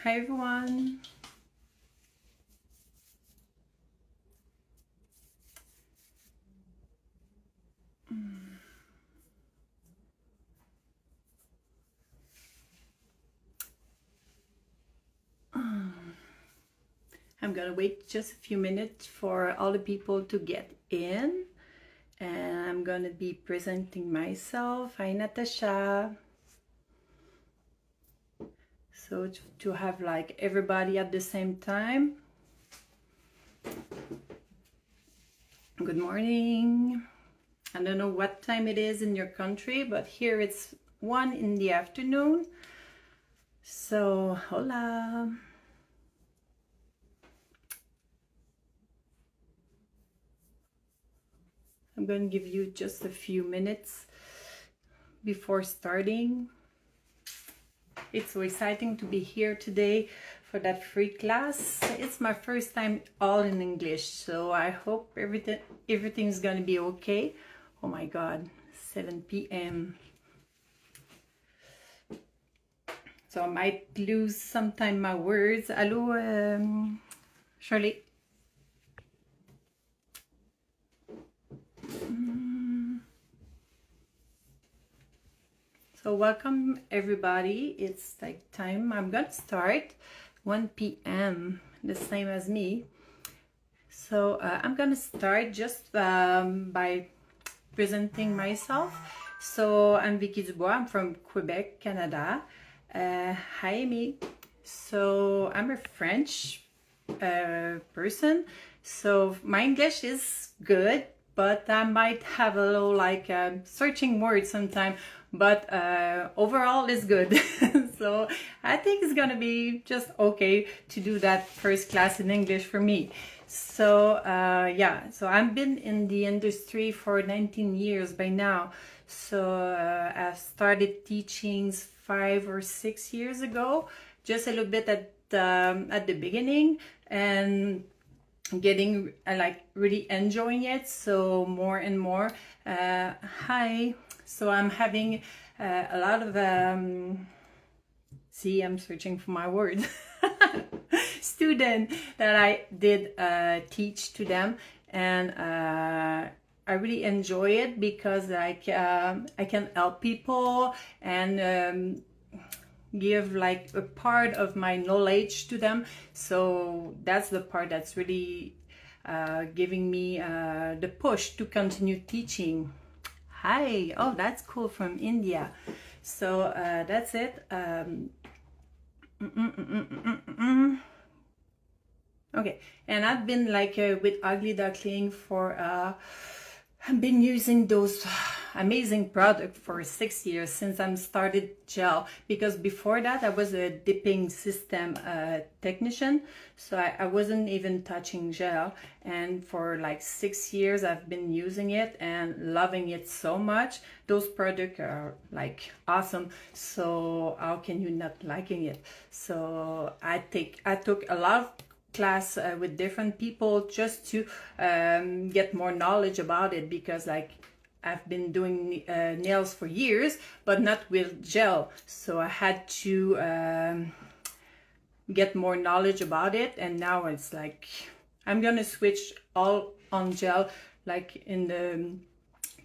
Hi everyone. I'm gonna wait just a few minutes for all the people to get in, and I'm gonna be presenting myself. Hi Natasha. So to have like everybody at the same time. Good morning. I don't know what time it is in your country, but here it's 1 in the afternoon. So hola. I'm going to give you just a few minutes before starting. It's so exciting to be here today for that free class. It's my first time all in English, so I hope everything's gonna be okay. Oh my god, 7 p.m. So I might lose sometime my words. Hello, Shirley. So welcome everybody. It's like time. I'm gonna start 1 p.m. the same as me. So I'm gonna start just by presenting myself. So I'm Vickie Dubois. I'm from Quebec, Canada. Hi, Amy. So I'm a French person. So my English is good, but I might have a little like searching words sometimes, but overall it's good. So I think it's gonna be just okay to do that first class in English for me. So yeah, so I've been in the industry for 19 years by now. So I started teaching 5 or 6 years ago, just a little bit at the beginning, and getting like really enjoying it. So more and more. Hi. So I'm having a lot of see, I'm searching for my word. Student that I did teach to them, and I really enjoy it because like I can help people and give like a part of my knowledge to them. So that's the part that's really giving me the push to continue teaching. Hi. Oh, that's cool, from India. So that's it. Okay, and I've been like with Ugly Duckling for I've been using those amazing products for 6 years since I started gel, because before that I was a dipping system technician, so I wasn't even touching gel, and for like 6 years I've been using it and loving it so much. Those products are like awesome, so how can you not liking it? So I took a lot of class with different people just to get more knowledge about it, because like I've been doing nails for years but not with gel, so I had to get more knowledge about it, and now it's like I'm gonna switch all on gel like in the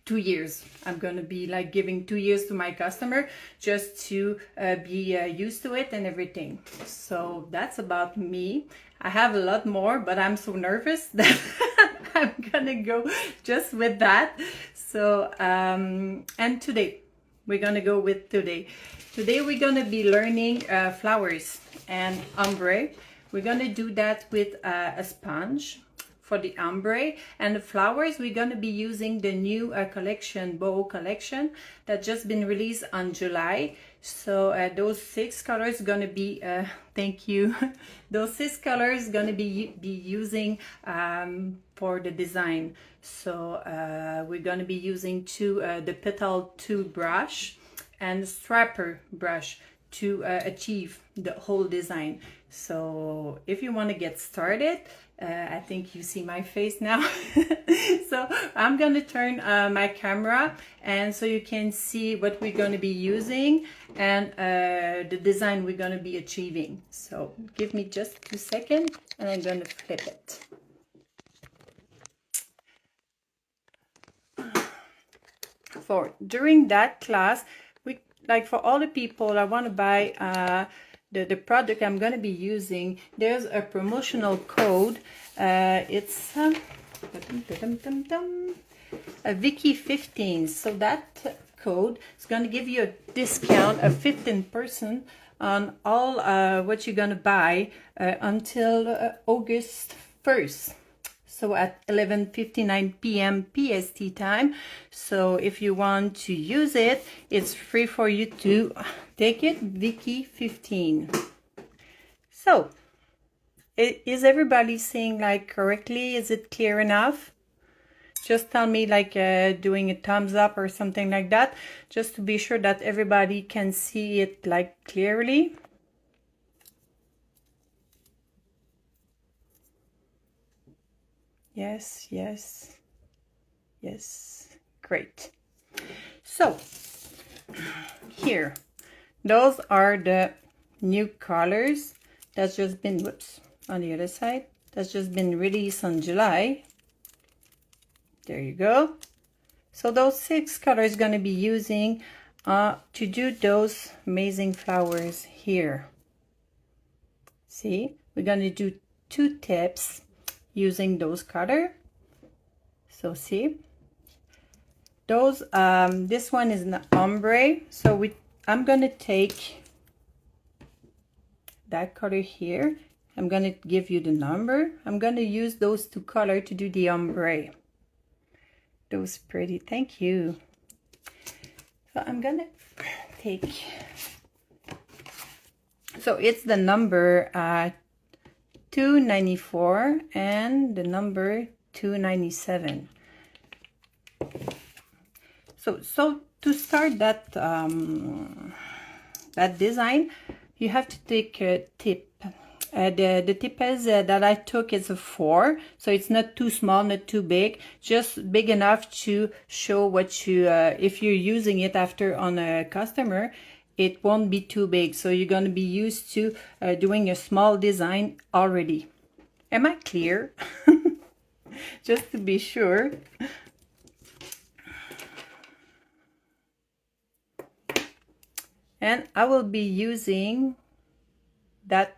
2 years. I'm gonna be like giving 2 years to my customer just to be used to it and everything. So that's about me. I have a lot more, but I'm so nervous that I'm gonna go just with that. So and today we're gonna go with today we're gonna be learning flowers and ombre. We're gonna do that with a sponge for the ombre, and the flowers we're going to be using the new collection, Boho collection, that just been released on July. So those 6 colors going to be thank you. Those 6 colors going to be using for the design. So we're going to be using the petal 2 brush and strapper brush to achieve the whole design. So if you want to get started, I think you see my face now. So I'm going to turn my camera, and so you can see what we're going to be using and the design we're going to be achieving. So give me just 2 seconds and I'm going to flip it. For during that class, we like for all the people I want to buy the product I'm going to be using, there's a promotional code. It's a Vickie 15. So that code is going to give you a discount of 15% on all what you're going to buy until August 1st. So at 11:59 p.m. PST time. So if you want to use it, it's free for you to take it. Vickie 15. So is everybody seeing like correctly? Is it clear enough? Just tell me like doing a thumbs up or something like that, just to be sure that everybody can see it like clearly. Yes, yes, yes, great. So here, those are the new colors that's just been, whoops, on the other side, that's just been released on July. There you go. So those 6 colors going to be using to do those amazing flowers here. See, we're going to do 2 tips using those color. So see, those this one is an ombre, so I'm going to take that color here. I'm going to give you the number. I'm going to use those 2 colors to do the ombre. Those pretty, thank you. So I'm going to take, so it's the number 294 and the number 297. So to start that that design, you have to take a tip. The tip is that I took is a 4, so it's not too small, not too big, just big enough to show what you if you're using it after on a customer, it won't be too big. So you're going to be used to doing a small design already. Am I clear? Just to be sure. And I will be using that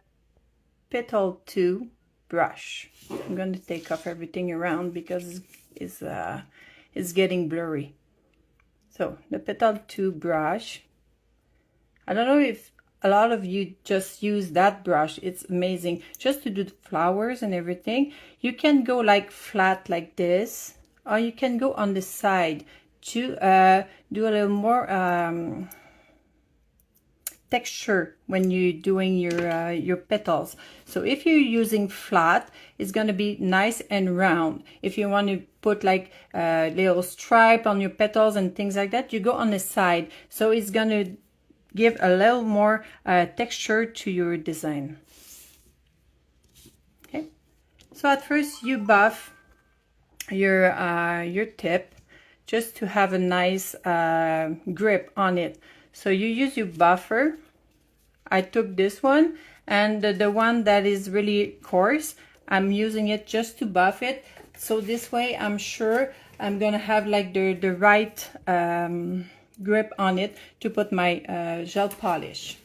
petal 2 brush. I'm going to take off everything around because it's getting blurry. So the petal 2 brush, I don't know if a lot of you just use that brush. It's amazing just to do the flowers and everything. You can go like flat like this, or you can go on the side to do a little more texture when you're doing your petals. So if you're using flat, it's going to be nice and round. If you want to put like a little stripe on your petals and things like that, you go on the side. So it's going to give a little more texture to your design. Okay. So at first you buff your tip just to have a nice grip on it. So you use your buffer. I took this one, and the one that is really coarse, I'm using it just to buff it. So this way I'm sure I'm gonna have like the right grip on it to put my gel polish.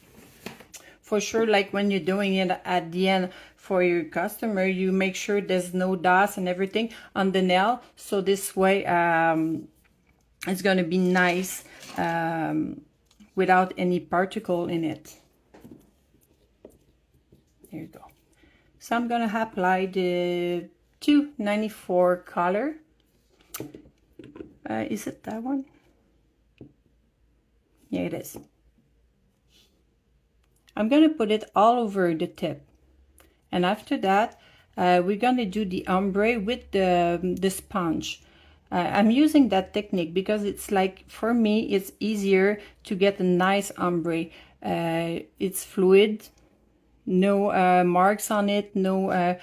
For sure, like when you're doing it at the end for your customer, you make sure there's no dust and everything on the nail. So this way it's gonna be nice without any particle in it. There you go. So I'm gonna apply the 294 color. Is it that one? Yeah, it is. I'm gonna put it all over the tip, and after that we're gonna do the ombre with the sponge. I'm using that technique because it's like, for me, it's easier to get a nice ombre. It's fluid, no marks on it, no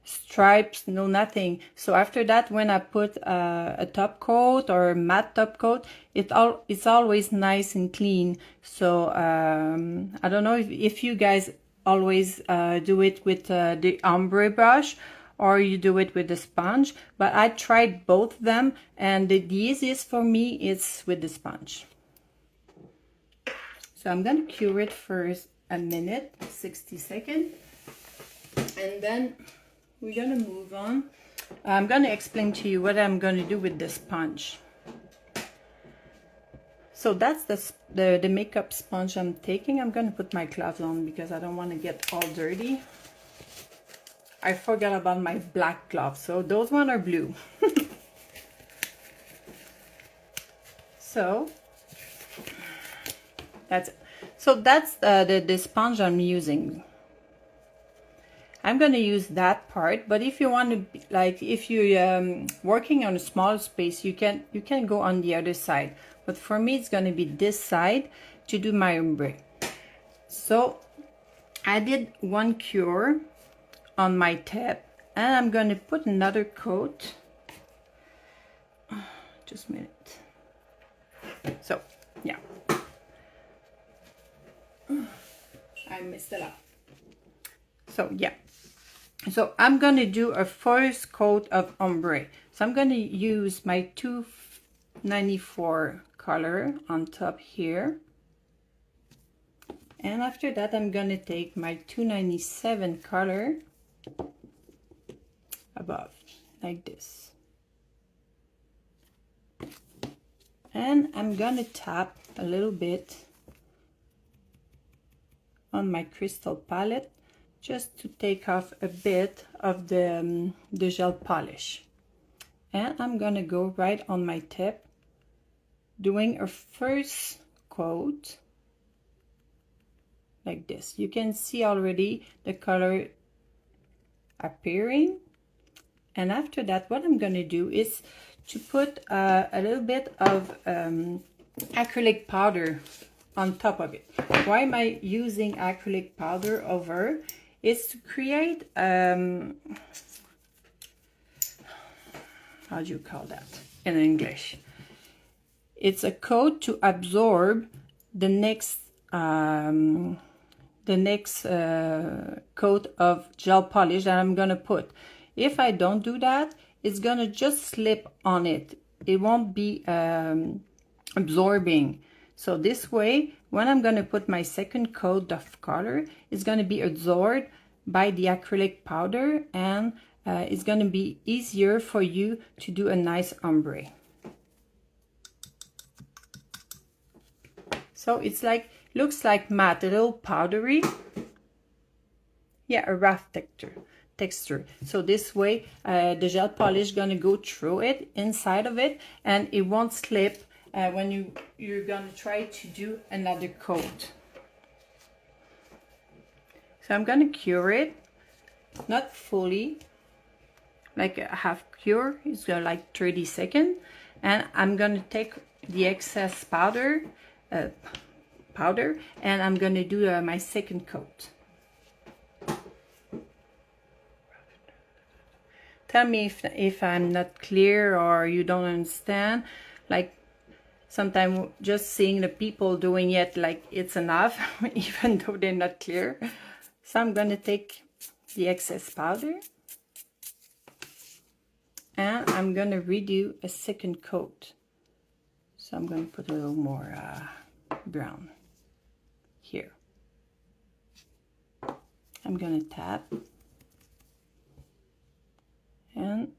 stripes, no nothing. So after that, when I put a top coat or matte top coat, it's always nice and clean. So I don't know if you guys always do it with the ombre brush or you do it with the sponge, but I tried both of them, and the easiest for me is with the sponge. So I'm gonna cure it for a minute, 60 seconds, and then we're gonna move on. I'm gonna explain to you what I'm gonna do with the sponge. So that's the makeup sponge I'm taking. I'm gonna put my gloves on because I don't want to get all dirty. I forgot about my black gloves, so those ones are blue. So that's the sponge I'm using. I'm going to use that part, but if you want to, like, if you're working on a small space, you can go on the other side. But for me, it's going to be this side to do my ombre. So I did one cure on my tip, and I'm going to put another coat. Just a minute. So yeah, I messed it up. So yeah, so I'm gonna do a first coat of ombre. So I'm gonna use my 294 color on top here, and after that I'm gonna take my 297 color above, like this, and I'm gonna tap a little bit on my crystal palette just to take off a bit of the gel polish. And I'm gonna go right on my tip, doing a first coat like this. You can see already the color appearing. And after that, what I'm gonna do is to put a little bit of acrylic powder on top of it. Why am I using acrylic powder over? It's to create how do you call that in English? It's a coat to absorb the next coat of gel polish that I'm gonna put. If I don't do that, it's gonna just slip on it. It won't be absorbing. So this way, when I'm going to put my second coat of color, it's going to be absorbed by the acrylic powder, and it's going to be easier for you to do a nice ombre. So it's like, looks like matte, a little powdery. Yeah, a rough texture. So this way, the gel polish is going to go through it, inside of it, and it won't slip when you're gonna try to do another coat. So I'm gonna cure it, not fully, like a half cure. It's gonna like 30 seconds, and I'm gonna take the excess powder, and I'm gonna do my second coat. Tell me if I'm not clear or you don't understand. Like, sometimes just seeing the people doing it, like, it's enough, even though they're not clear. So I'm gonna take the excess powder, and I'm gonna redo a second coat. So I'm gonna put a little more brown here. I'm gonna tap, and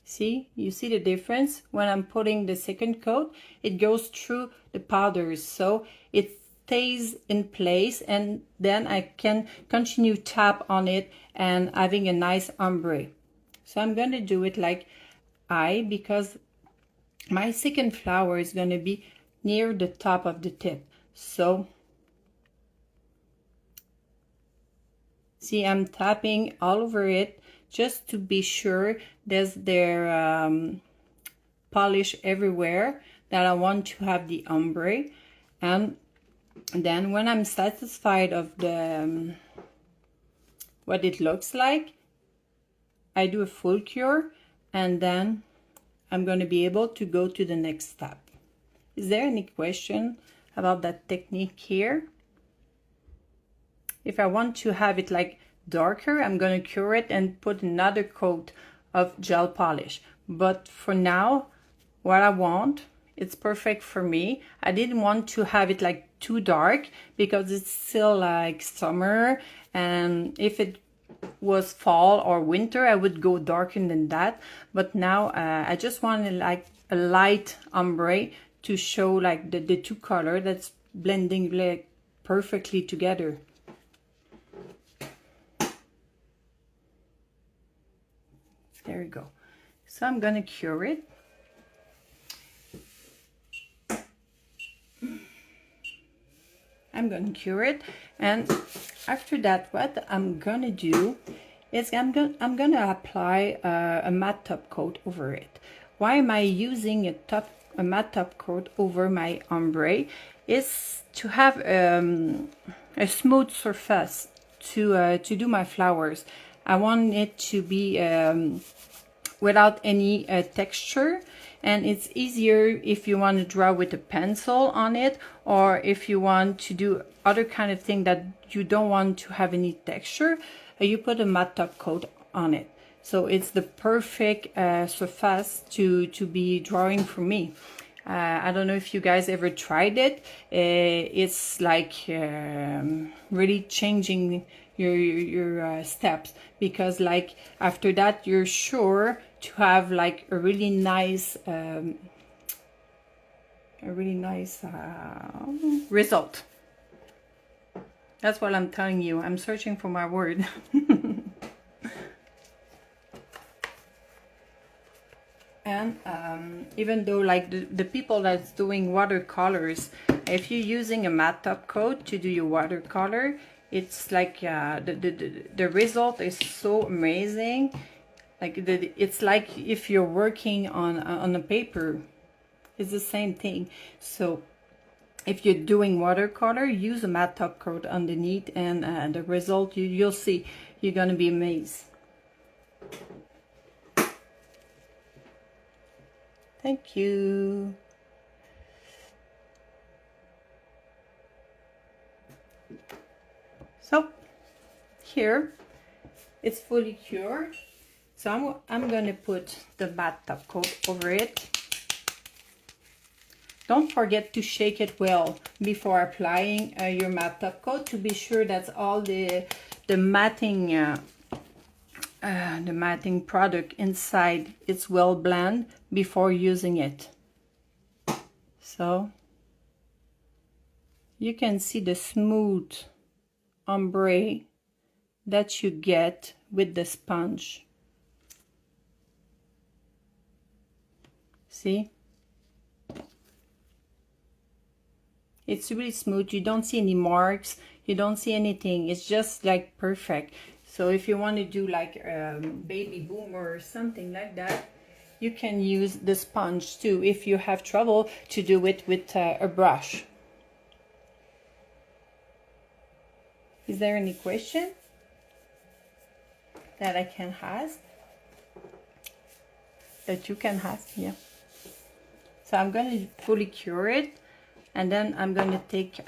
see, you see the difference? When I'm putting the second coat, it goes through the powders, so it stays in place, and then I can continue tap on it and having a nice ombre. So I'm going to do it like because my second flower is going to be near the top of the tip. So see, I'm tapping all over it just to be sure there's polish everywhere that I want to have the ombre. And And then when I'm satisfied of the what it looks like, I do a full cure, and then I'm going to be able to go to the next step. Is there any question about that technique here? If I want to have it like darker, I'm going to cure it and put another coat of gel polish. But for now, what I want, it's perfect for me. I didn't want to have it like too dark because it's still like summer, and if it was fall or winter, I would go darker than that. But now I just wanted like a light ombre to show like the two color that's blending like perfectly together. There we go. So I'm gonna cure it. I'm gonna cure it, and after that, what I'm gonna do is I'm gonna apply a matte top coat over it. Why am I using a matte top coat over my ombre? Is to have a smooth surface to do my flowers. I want it to be without any texture, and it's easier if you want to draw with a pencil on it, or if you want to do other kind of thing that you don't want to have any texture, you put a matte top coat on it. So it's the perfect surface to be drawing for me. I don't know if you guys ever tried it. It's like really changing your steps, because like after that you're sure to have like a really nice result. That's what I'm telling you. I'm searching for my word. And even though like the people that's doing watercolors, if you're using a matte top coat to do your watercolor, it's like the result is so amazing. Like it's like if you're working on a paper, it's the same thing. So if you're doing watercolor, use a matte top coat underneath, and the result you'll see, you're gonna be amazed. Thank you. So here it's fully cured. So I'm gonna put the matte top coat over it. Don't forget to shake it well before applying your matte top coat, to be sure that all the matting product inside it's well blended before using it. So you can see the smooth ombre that you get with the sponge. See? It's really smooth. You don't see any marks. You don't see anything. It's just like perfect. So if you want to do like baby boomer or something like that, you can use the sponge too if you have trouble to do it with a brush. Is there any question that I can ask? That you can ask? Yeah. So I'm going to fully cure it, and then I'm going to take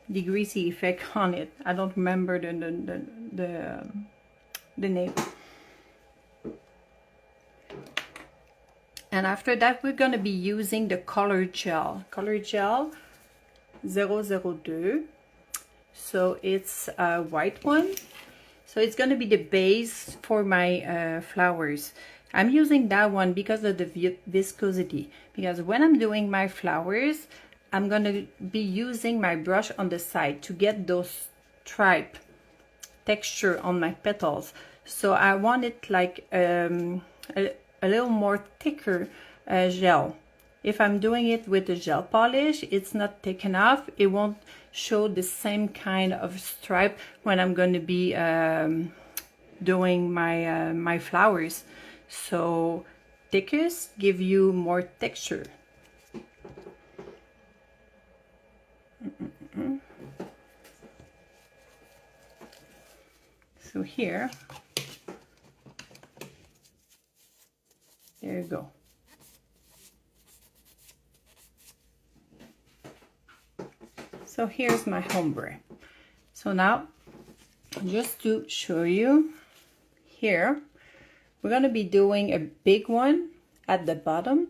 the greasy effect on it. I don't remember the name. And after that, we're going to be using the color gel 002. So it's a white one. So it's going to be the base for my flowers. I'm using that one because of the viscosity. Because when I'm doing my flowers, I'm going to be using my brush on the side to get those stripe texture on my petals. So I want it like a little more thicker gel. If I'm doing it with the gel polish, it's not thick enough. It won't show the same kind of stripe when I'm going to be doing my flowers. So thickest give you more texture. So here, there you go. So here's my ombre. So now, just to show you, here, we're going to be doing a big one at the bottom,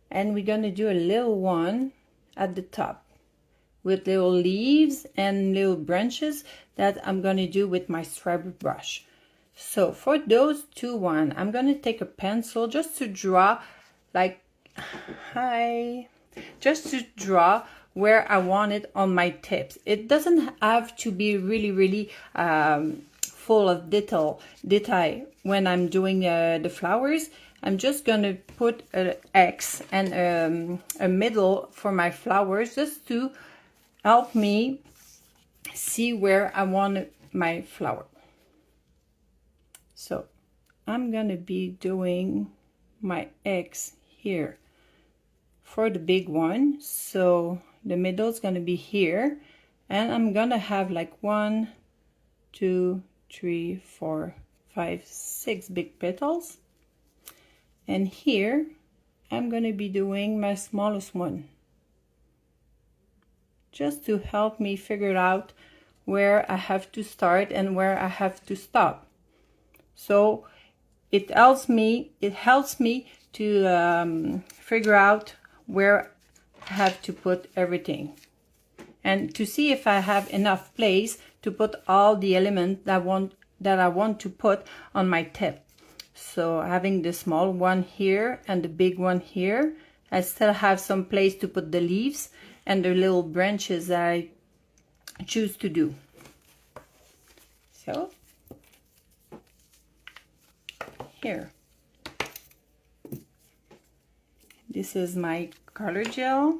and we're going to do a little one at the top with little leaves and little branches that I'm going to do with my striper brush. So for those two one, I'm going to take a pencil just to draw, like, just to draw where I want it on my tips. It doesn't have to be really full of detail when I'm doing the flowers. I'm just gonna put an X and a middle for my flowers, just to help me see where I want my flower. So I'm gonna be doing my X here for the big one. So the middle is gonna be here, and I'm gonna have like 1, 2, 3, 4, 5, 6 big petals. And here I'm going to be doing my smallest one, just to help me figure out where I have to start and where I have to stop. So it helps me to figure out where I have to put everything, and to see if I have enough place to put all the elements that I want to put on my tip. So having the small one here and the big one here, I still have some place to put the leaves and the little branches that I choose to do. So here, this is my color gel.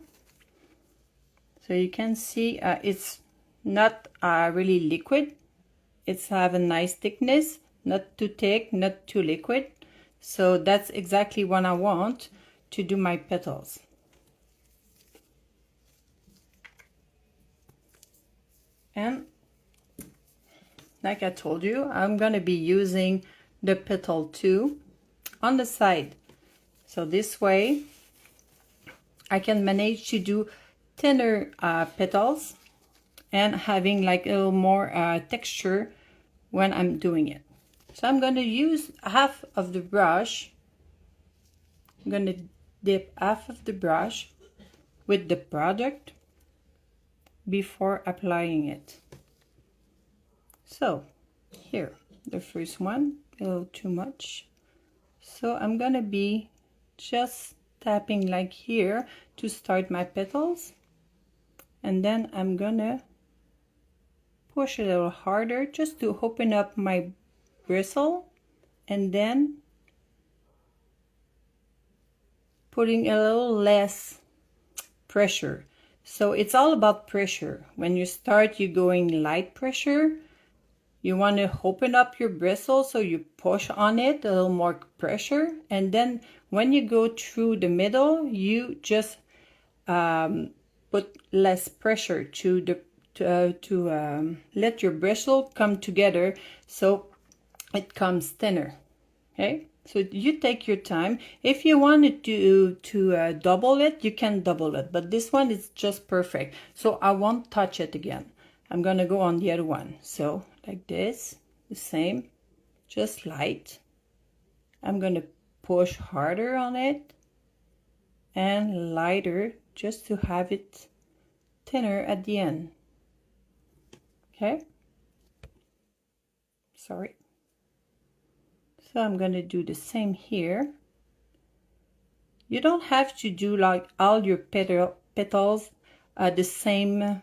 So you can see it's not really liquid. It's have a nice thickness, not too thick, not too liquid. So that's exactly what I want to do my petals. And like I told you, I'm going to be using the petal too on the side. So this way I can manage to do thinner petals and having like a little more texture when I'm doing it. So I'm going to use half of the brush. I'm going to dip half of the brush with the product before applying it. So here, the first one, a little too much. So I'm going to be just tapping like here to start my petals, and then I'm going to push a little harder just to open up my bristle, and then putting a little less pressure. So it's all about pressure. When you start, you're going light pressure. You want to open up your bristle, so you push on it, a little more pressure, and then when you go through the middle, you just put less pressure to let your bristle come together, so it comes thinner. Okay, so you take your time. If you wanted to double it, you can double it, but this one is just perfect, so I won't touch it again. I'm gonna go on the other one. So like this, the same, just light. I'm gonna push harder on it and lighter, just to have it thinner at the end. Okay, sorry. So I'm gonna do the same here. You don't have to do like all your petals the same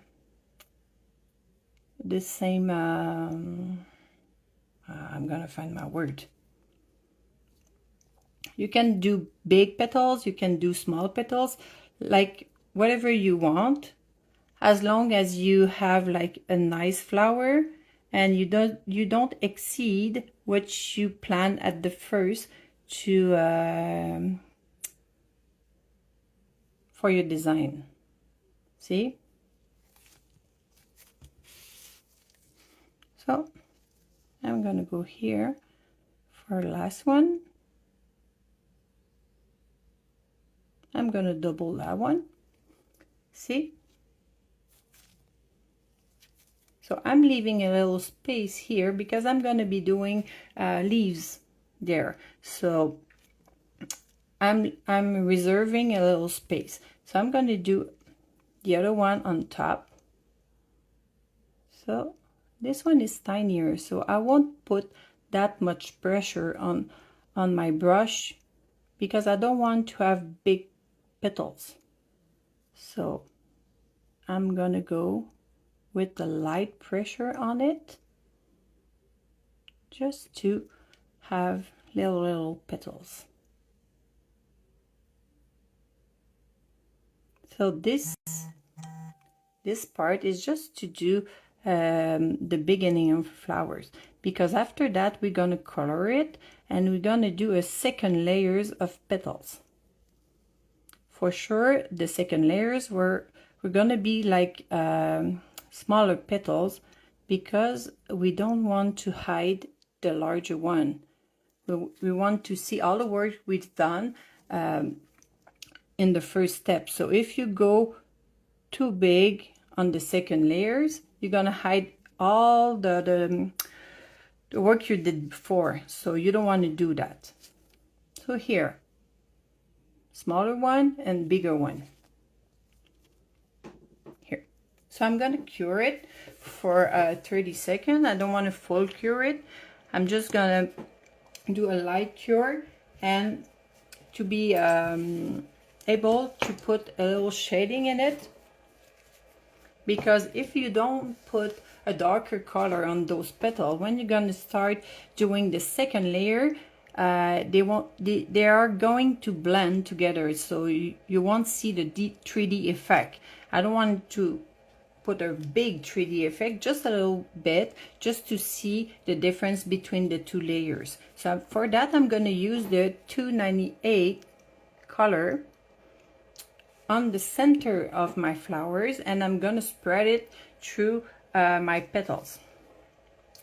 I'm gonna find my word. You can do big petals, you can do small petals, like whatever you want, as long as you have like a nice flower and you don't exceed what you plan at the first to for your design. See? So I'm gonna go here for the last one. I'm gonna double that one. See? So I'm leaving a little space here because I'm gonna be doing leaves there. So I'm reserving a little space. So I'm gonna do the other one on top. So this one is tinier, so I won't put that much pressure on my brush because I don't want to have big petals. So I'm gonna go with the light pressure on it just to have little petals. So this part is just to do the beginning of flowers, because after that we're gonna color it and we're gonna do a second layers of petals. For sure, the second layers we're gonna be like smaller petals because we don't want to hide the larger one. We want to see all the work we've done in the first step. So if you go too big on the second layers, you're gonna hide all the work you did before. So you don't want to do that. So here, smaller one and bigger one. Here. So I'm gonna cure it for 30 seconds. I don't want to full cure it. I'm just gonna do a light cure and to be able to put a little shading in it, because if you don't put a darker color on those petals, when you're gonna start doing the second layer, they are going to blend together, so you won't see the deep 3D effect. I don't want to put a big 3D effect, just a little bit, just to see the difference between the two layers. So for that, I'm gonna use the 298 color on the center of my flowers, and I'm gonna spread it through my petals.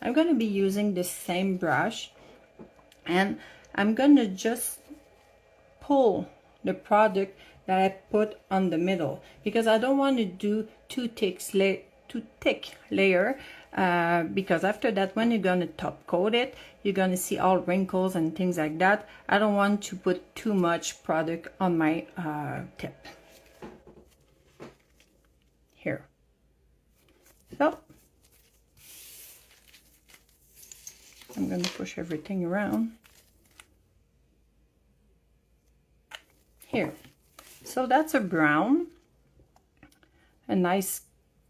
I'm gonna be using the same brush, and I'm gonna just pull the product that I put on the middle, because I don't want to do too thick layer, because after that, when you're gonna top coat it, you're gonna see all wrinkles and things like that. I don't want to put too much product on my tip. Here. So I'm going to push everything around here. So that's a brown, a nice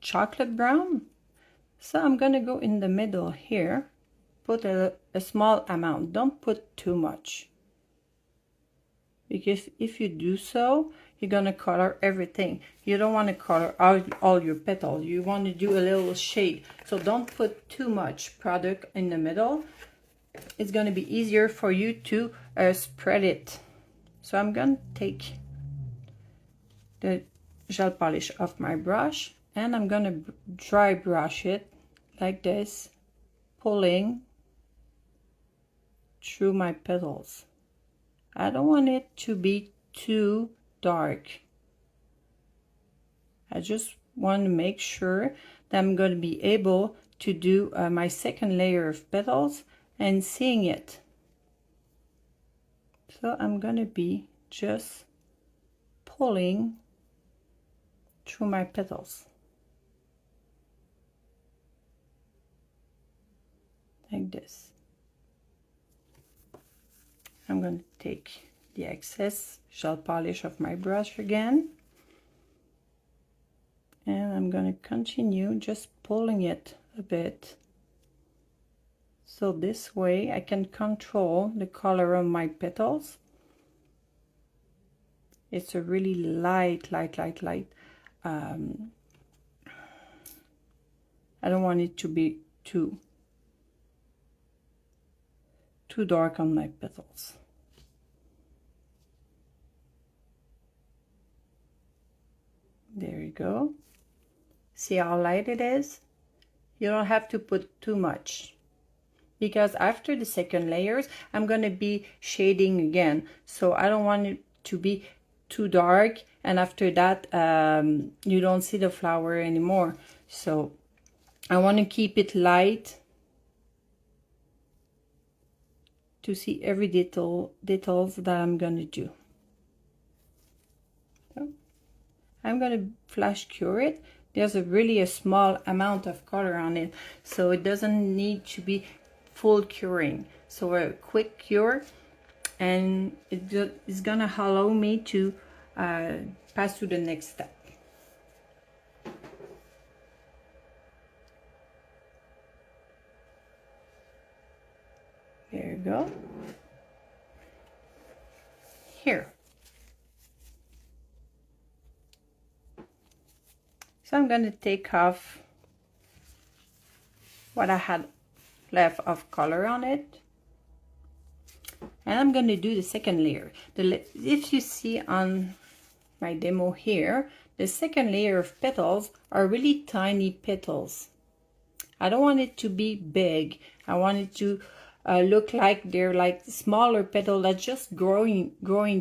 chocolate brown. So I'm going to go in the middle here, put a small amount. Don't put too much, because if you do so, you're gonna color everything. You don't want to color all your petals. You want to do a little shade. So don't put too much product in the middle. It's gonna be easier for you to spread it. So I'm gonna take the gel polish off my brush, and I'm gonna dry brush it like this, pulling through my petals. I don't want it to be too dark. I just want to make sure that I'm going to be able to do my second layer of petals and seeing it. So I'm going to be just pulling through my petals like this. I'm going to take the excess gel polish of my brush again, and I'm going to continue just pulling it a bit, so this way I can control the color of my petals. It's a really light. I don't want it to be too dark on my petals. There you go. See how light it is? You don't have to put too much. because after the second layers I'm gonna be shading again, so I don't want it to be too dark and after that you don't see the flower anymore. So I want to keep it light to see every details that I'm gonna do. So I'm gonna flash cure it. There's really a small amount of color on it, so it doesn't need to be full curing. So a quick cure, and it's gonna allow me to pass to the next step. There you go. Here. So I'm gonna take off what I had left of color on it. And I'm gonna do the second layer. If you see on my demo here, the second layer of petals are really tiny petals. I don't want it to be big. I want it to look like they're like smaller petal that's just growing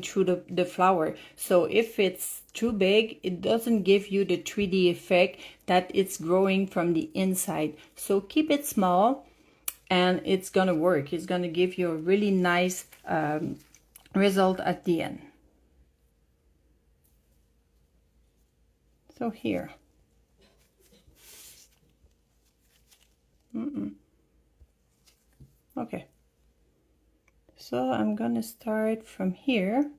through the flower. So if it's too big, it doesn't give you the 3D effect that it's growing from the inside. So keep it small and it's gonna work. It's gonna give you a really nice result at the end. So here. Okay, so I'm gonna start from here.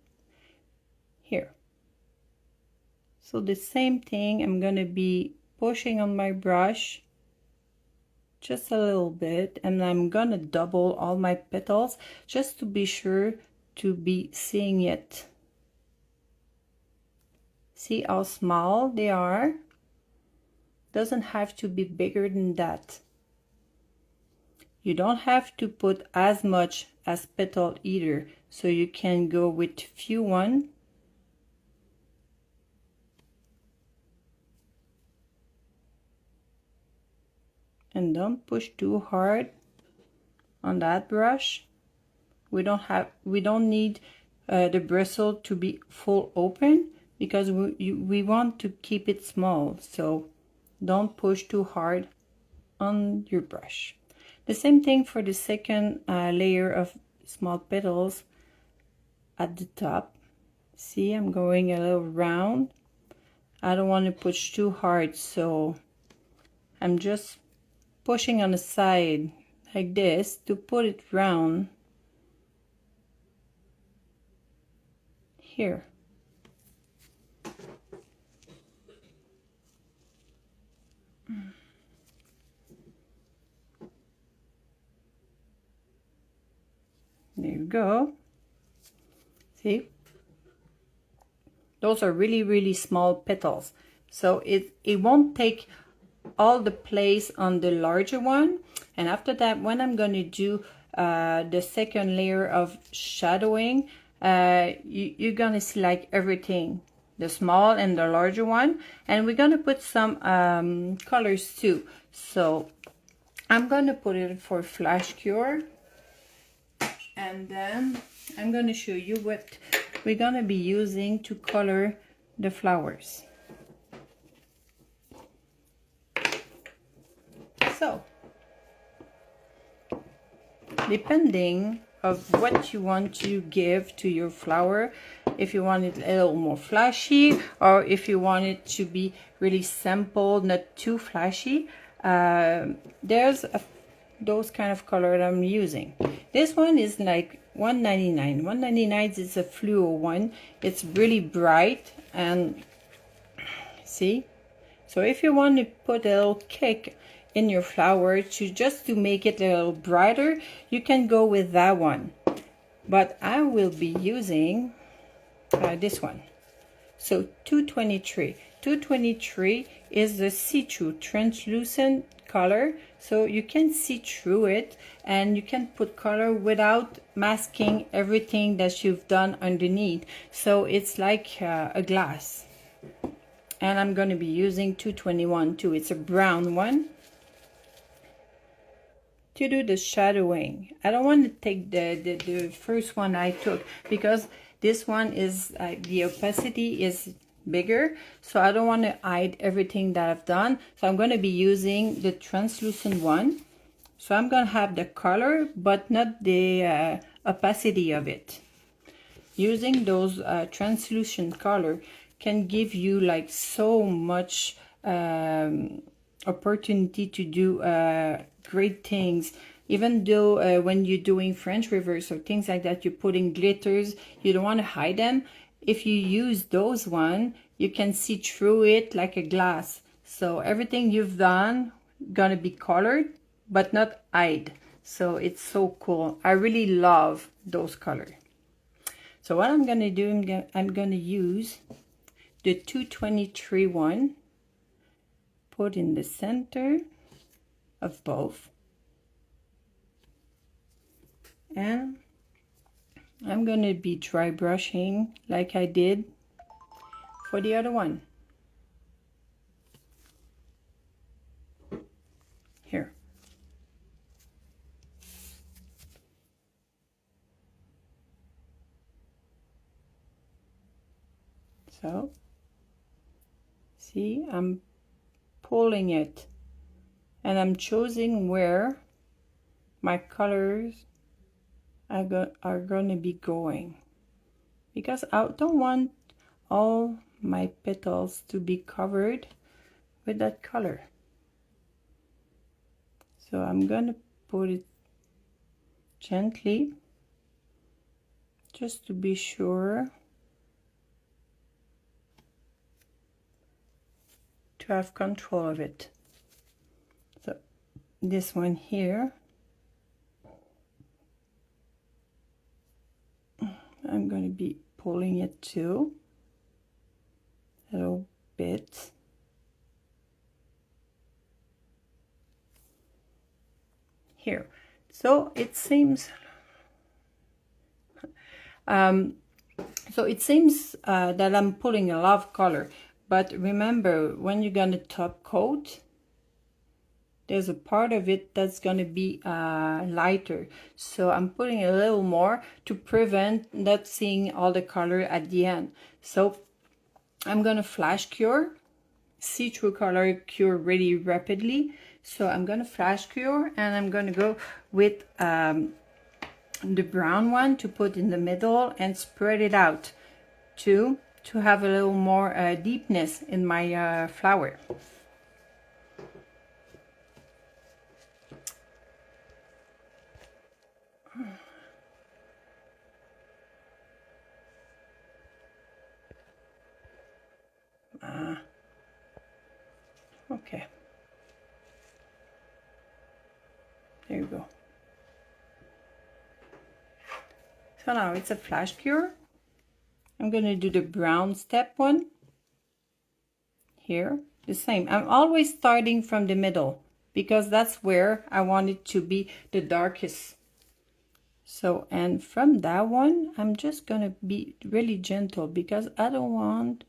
So the same thing, I'm gonna be pushing on my brush just a little bit, and I'm gonna double all my petals just to be sure to be seeing it. See how small they are? Doesn't have to be bigger than that. You don't have to put as much as petal either, so you can go with few one. And don't push too hard on that brush. We don't need the bristle to be full open because we want to keep it small, so don't push too hard on your brush. The same thing for the second layer of small petals at the top. See, I'm going a little round. I don't want to push too hard, so I'm just pushing on the side like this to put it round. Here. There you go. See? Those are really small petals. So it won't take all the place on the larger one. And after that, when I'm going to do the second layer of shadowing, you're going to see like everything. The small and the larger one. And we're going to put some colors too. So I'm going to put it for flash cure. And then I'm going to show you what we're going to be using to color the flowers. So, depending of what you want to give to your flower, if you want it a little more flashy or if you want it to be really simple, not too flashy, there's those kind of color that I'm using. This one is like $1.99. $1.99 is a fluo one. It's really bright and see. So if you want to put a little kick in your flower to make it a little brighter, you can go with that one. But I will be using this one. So 223. 223 is the see-through translucent color, so you can see through it and you can put color without masking everything that you've done underneath. So it's like a glass. And I'm going to be using 221 too. It's a brown one. to do the shadowing. I don't want to take the first one I took, because this one is the opacity is bigger, so I don't want to hide everything that I've done. So I'm going to be using the translucent one. So I'm going to have the color but not the opacity of it. Using those translucent color can give you like so much opportunity to do great things. Even though when you're doing French reverse or things like that, you're putting glitters, you don't want to hide them. If you use those one, you can see through it like a glass. So everything you've done gonna be colored but not hide. So it's so cool. I really love those colors. So what I'm gonna do, I'm gonna use the 223 one, put in the center of both, and I'm gonna be dry brushing like I did for the other one. Here. So, see, I'm pulling it and I'm choosing where my colors are going to be going, because I don't want all my petals to be covered with that color. So I'm going to put it gently just to be sure to have control of it. So this one here, I'm going to be pulling it too a little bit. Here. So it seems that I'm pulling a lot of color, but remember, when you're gonna top coat, there's a part of it that's gonna be lighter. So I'm putting a little more to prevent not seeing all the color at the end. So I'm gonna flash cure. See-through color cure really rapidly. So I'm gonna flash cure, and I'm gonna go with the brown one to put in the middle and spread it out to have a little more deepness in my flower. Okay, there you go. So now it's a flash cure. I'm going to do the brown step one here, the same. I'm always starting from the middle because that's where I want it to be the darkest. So, and from that one, I'm just going to be really gentle because I don't want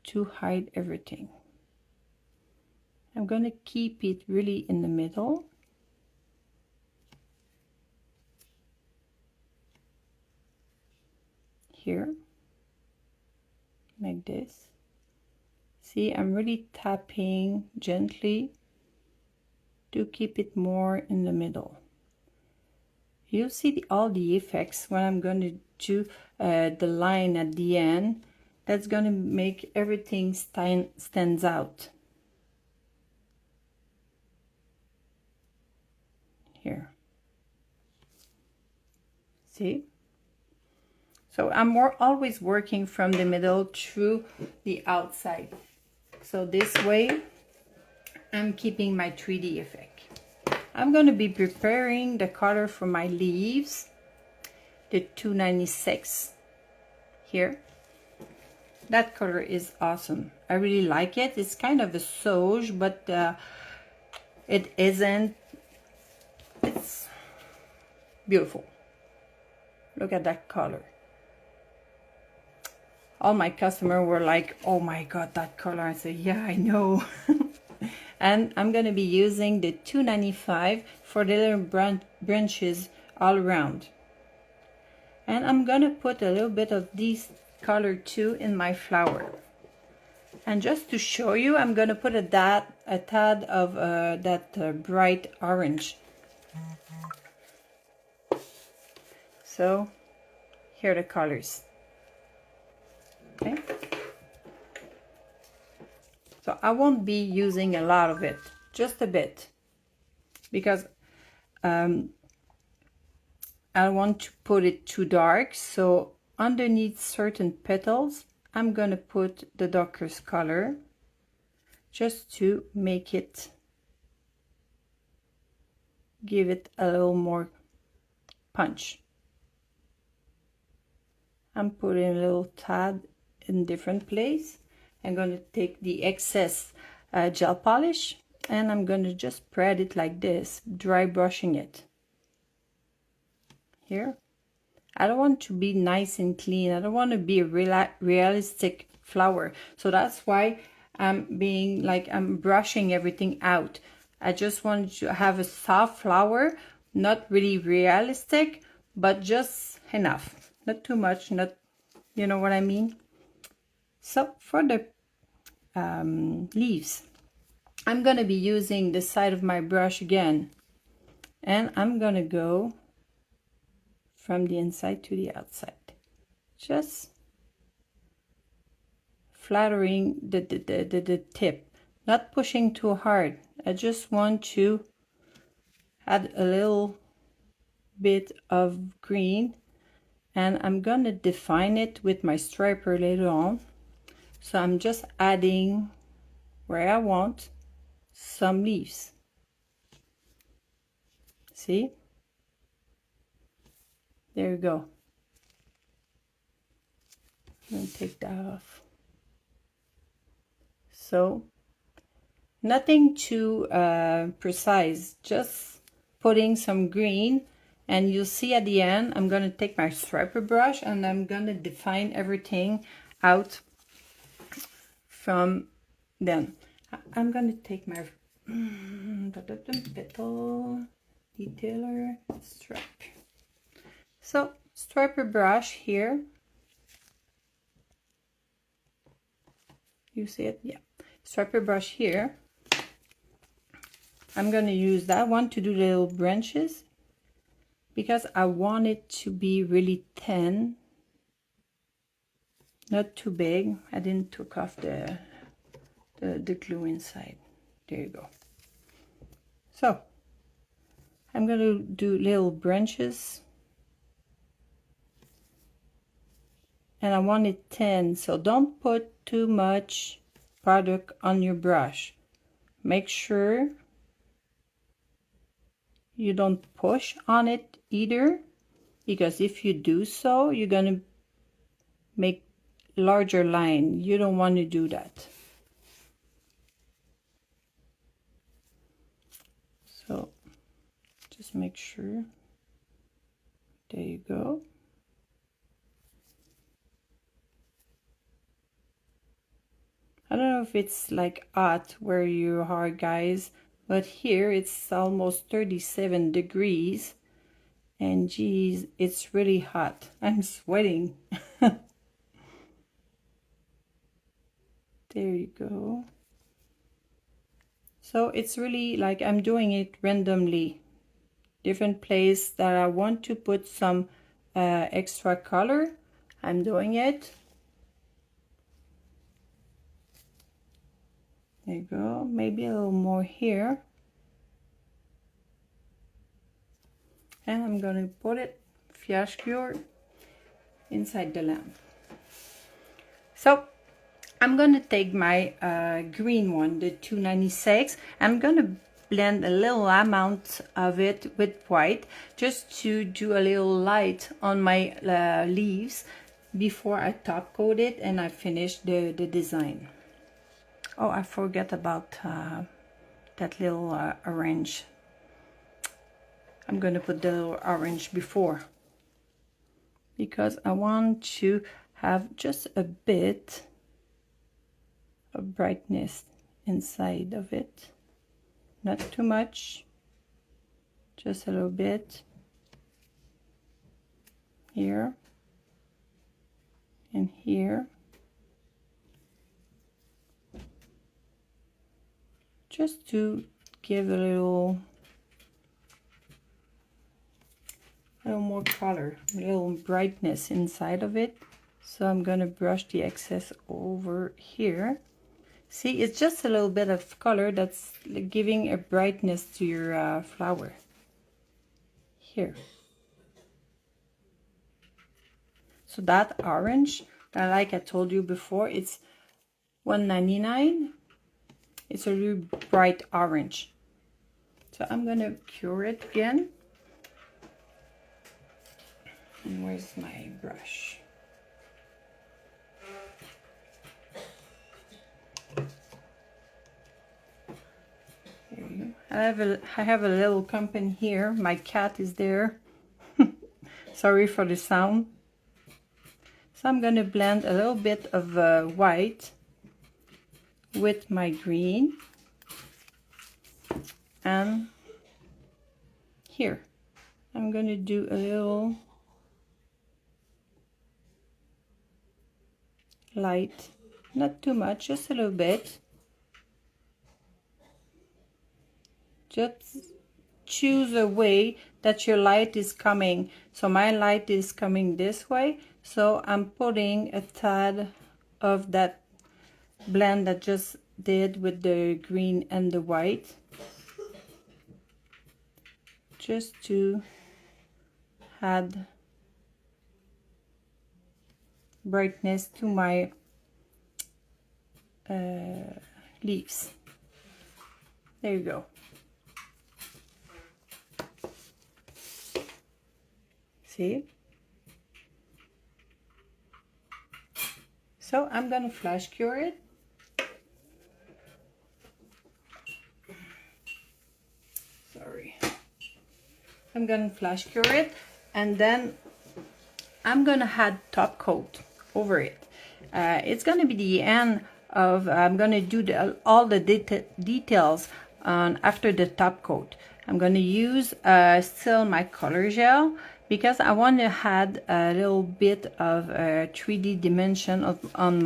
to hide everything. I'm going to keep it really in the middle. Here, like this. See, I'm really tapping gently to keep it more in the middle. You'll see all the effects when I'm going to do the line at the end. That's going to make everything stands out. Here. See? So I'm always working from the middle through the outside. So this way, I'm keeping my 3D effect. I'm going to be preparing the color for my leaves, the 296 here. That color is awesome. I really like it. It's kind of a sauge, but it isn't. It's beautiful. Look at that color. All my customers were like, oh my god, that color. I said, yeah, I know. And I'm going to be using the 295 for the little branches all around. And I'm gonna put a little bit of this color too in my flower. And just to show you, I'm gonna put a tad of that bright orange. So here are the colors. Okay. So I won't be using a lot of it, just a bit, because I want to put it too dark. So underneath certain petals, I'm gonna put the darkest color just to make it, give it a little more punch. I'm putting a little tad in different place. I'm going to take the excess gel polish and I'm going to just spread it like this, dry brushing it. Here. I don't want to be nice and clean. I don't want to be a realistic flower. So that's why I'm brushing everything out. I just want to have a soft flower, not really realistic, but just enough. Not too much, not, you know what I mean? So for the leaves, I'm going to be using the side of my brush again. And I'm going to go from the inside to the outside. Just flattering the tip, not pushing too hard. I just want to add a little bit of green, and I'm gonna define it with my striper later on. So I'm just adding where I want some leaves. See? There you go. I'm gonna take that off. So nothing too precise, just putting some green, and you'll see at the end I'm going to take my striper brush and I'm going to define everything out from then. I'm going to take my petal detailer stripe. So striper brush here, you see it? Yeah, striper brush here. I'm going to use that one to do little branches because I want it to be really thin, not too big. I didn't took off the glue inside. There you go. So I'm going to do little branches, and I want it thin, so don't put too much product on your brush. Make sure you don't push on it either, because if you do so, you're going to make larger line. You don't want to do that. So just make sure. There you go. I don't know if it's like hot where you are, guys, but here it's almost 37 degrees, and geez, it's really hot. I'm sweating. There you go. So it's really like I'm doing it randomly. Different place that I want to put some extra color, I'm doing it. There you go. Maybe a little more here. And I'm going to put it fiasco inside the lamp. So I'm going to take my green one, the 296. I'm going to blend a little amount of it with white just to do a little light on my leaves before I top coat it and I finish the design. Oh, I forgot about that little orange. I'm going to put the little orange before because I want to have just a bit of brightness inside of it. Not too much. just a little bit here and here, just to give a little more color, a little brightness inside of it. So I'm going to brush the excess over here. See, it's just a little bit of color that's giving a brightness to your flower. Here. So that orange, like I told you before, it's $1.99. It's a really bright orange. So I'm going to cure it again. And where's my brush? There you go. I have a little company here. My cat is there. Sorry for the sound. So I'm going to blend a little bit of white with my green. And here, I'm going to do a little light, not too much, just a little bit. Just choose a way that your light is coming. So my light is coming this way, so I'm putting a tad of that blend that just did with the green and the white, just to add brightness to my leaves. There you go. See? So I'm gonna flash cure it. Sorry. I'm gonna flash cure it, and then I'm gonna add top coat over it. It's gonna be the end of, I'm gonna do all the details on after the top coat. I'm gonna use still my color gel, because I want to add a little bit of 3D dimension on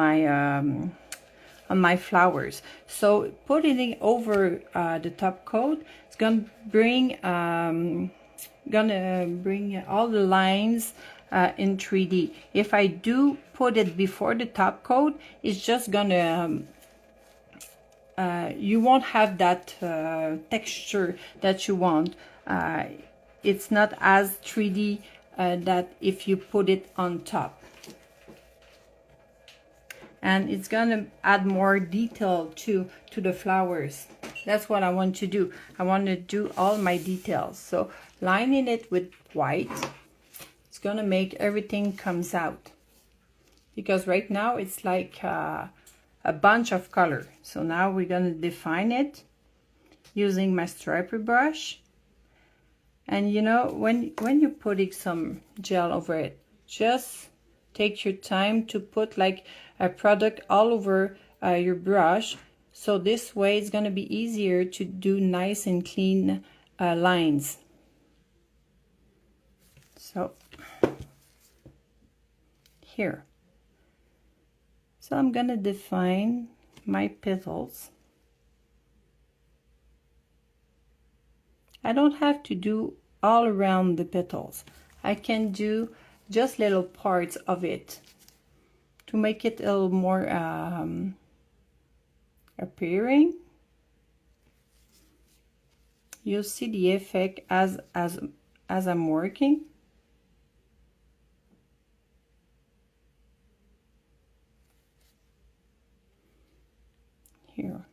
my flowers. So putting it over the top coat, it's gonna bring all the lines in 3D. If I do put it before the top coat, it's just gonna you won't have that texture that you want. It's not as 3D that if you put it on top. And it's gonna add more detail to the flowers. That's what I want to do. I want to do all my details. So lining it with white, it's gonna make everything comes out. Because right now it's like a bunch of color. So now we're gonna define it using my striper brush. And you know, when you're putting some gel over it, just take your time to put like a product all over your brush. So this way it's going to be easier to do nice and clean lines. So here. So I'm going to define my petals. I don't have to do all around the petals. I can do just little parts of it to make it a little more appearing. You'll see the effect as I'm working. Here.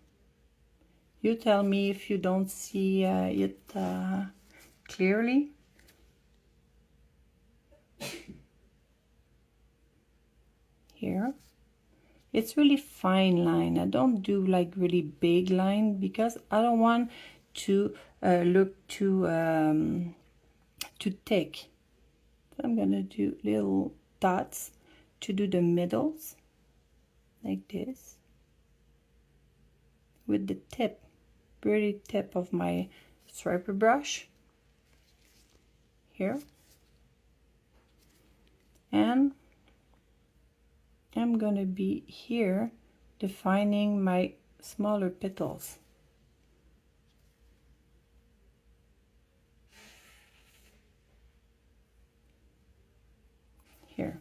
You tell me if you don't see it clearly. Here. It's really fine line. I don't do like really big line because I don't want to look too thick. So I'm gonna do little dots to do the middles like this with the tip, pretty tip of my striper brush. here, and I'm gonna be here defining my smaller petals. Here.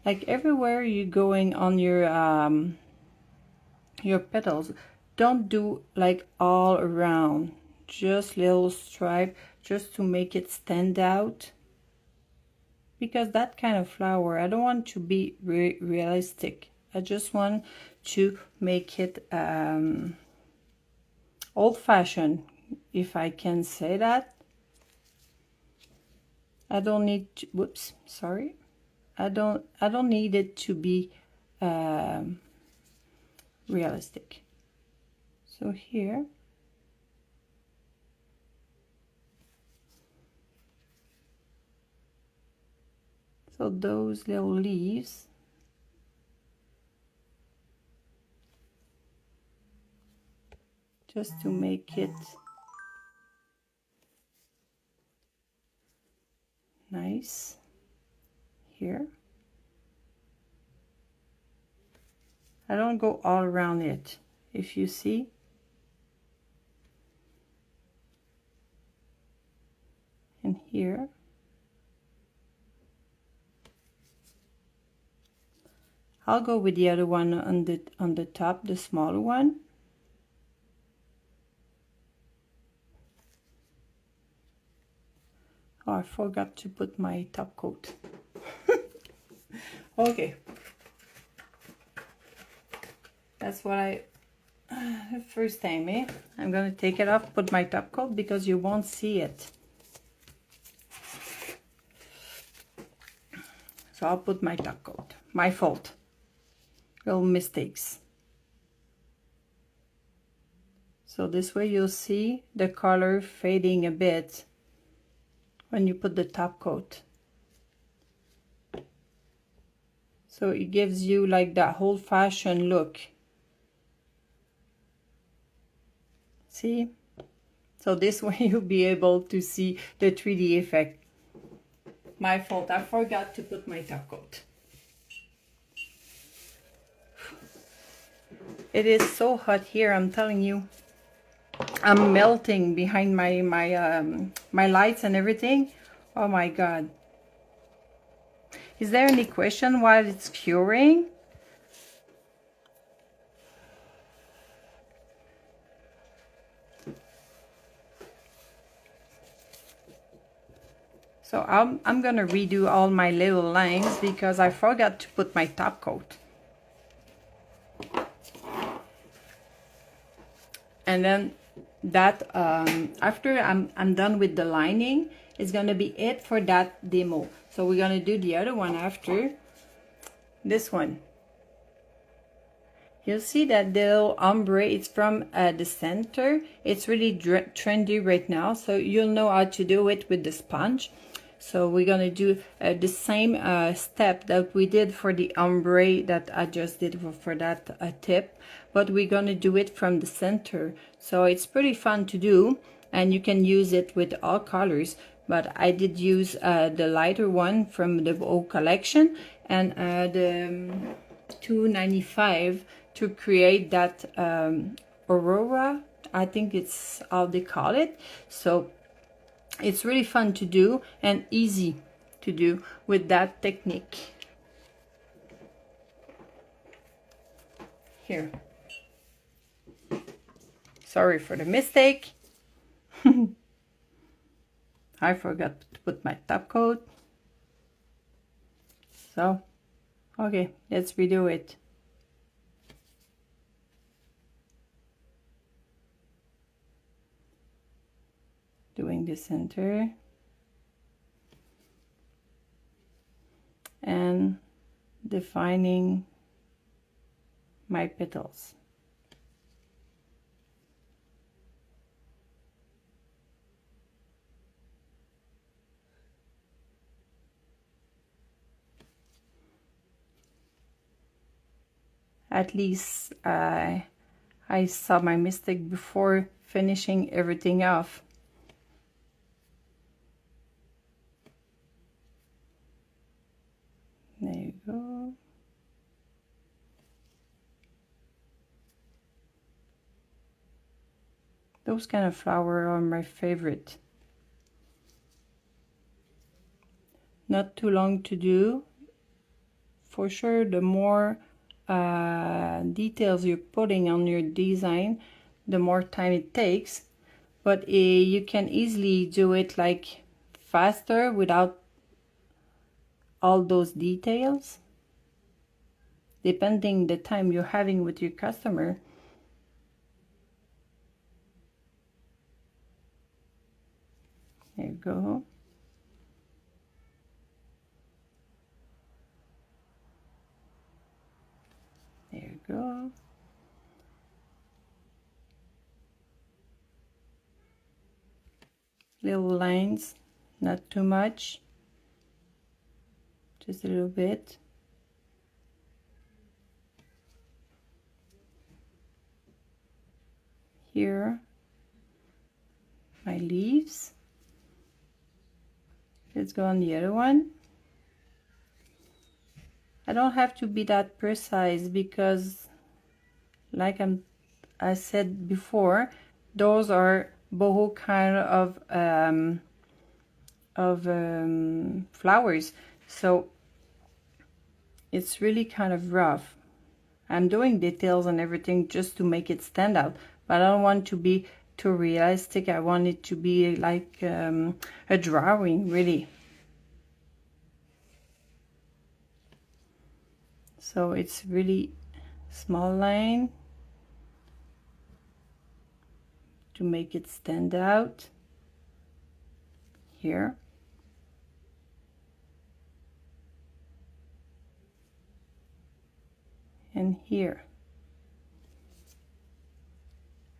Like everywhere you're going on your petals, don't do like all around, just little stripe just to make it stand out, because that kind of flower I don't want to be realistic. I just want to make it old-fashioned, if I can say that. I don't need to, whoops, sorry, I don't need it to be realistic. So here, so those little leaves, just to make it nice here. I don't go all around it, if you see. And here. I'll go with the other one on the top, the smaller one. Oh, I forgot to put my top coat. Okay. That's what I, first time, eh? I'm gonna take it off, put my top coat, because you won't see it. So I'll put my top coat. My fault. Little mistakes. So this way you'll see the color fading a bit when you put the top coat. So it gives you like that old-fashioned look. See? So this way you'll be able to see the 3D effect. My fault, I forgot to put my top coat. It is so hot here, I'm telling you. I'm melting behind my lights and everything. Oh my god. Is there any question while it's curing? So I'm gonna redo all my little lines because I forgot to put my top coat. And then that after I'm done with the lining, it's gonna be it for that demo. So we're gonna do the other one after this one. You'll see that the little ombre, it's from the center. It's really trendy right now, so you'll know how to do it with the sponge. So we're gonna do the same step that we did for the ombre that I just did for that tip, but we're gonna do it from the center. So it's pretty fun to do, and you can use it with all colors, but I did use the lighter one from the Boho collection and the 295 to create that aurora, I think it's how they call it. So it's really fun to do and easy to do with that technique. Here. Sorry for the mistake. I forgot to put my top coat. So, okay, let's redo it. Doing the center and defining my petals. At least I saw my mistake before finishing everything off. Those kind of flowers are my favorite. Not too long to do. For sure, the more details you're putting on your design, the more time it takes. But you can easily do it like faster without all those details, depending the time you're having with your customer. There you go. There you go. Little lines, not too much, just a little bit. Here, my leaves. Let's go on the other one. I don't have to be that precise because, like I said before, those are boho kind of flowers, so it's really kind of rough. I'm doing details and everything just to make it stand out, but I don't want to be too realistic. I want it to be like a drawing, really. So it's really small line to make it stand out here. And here.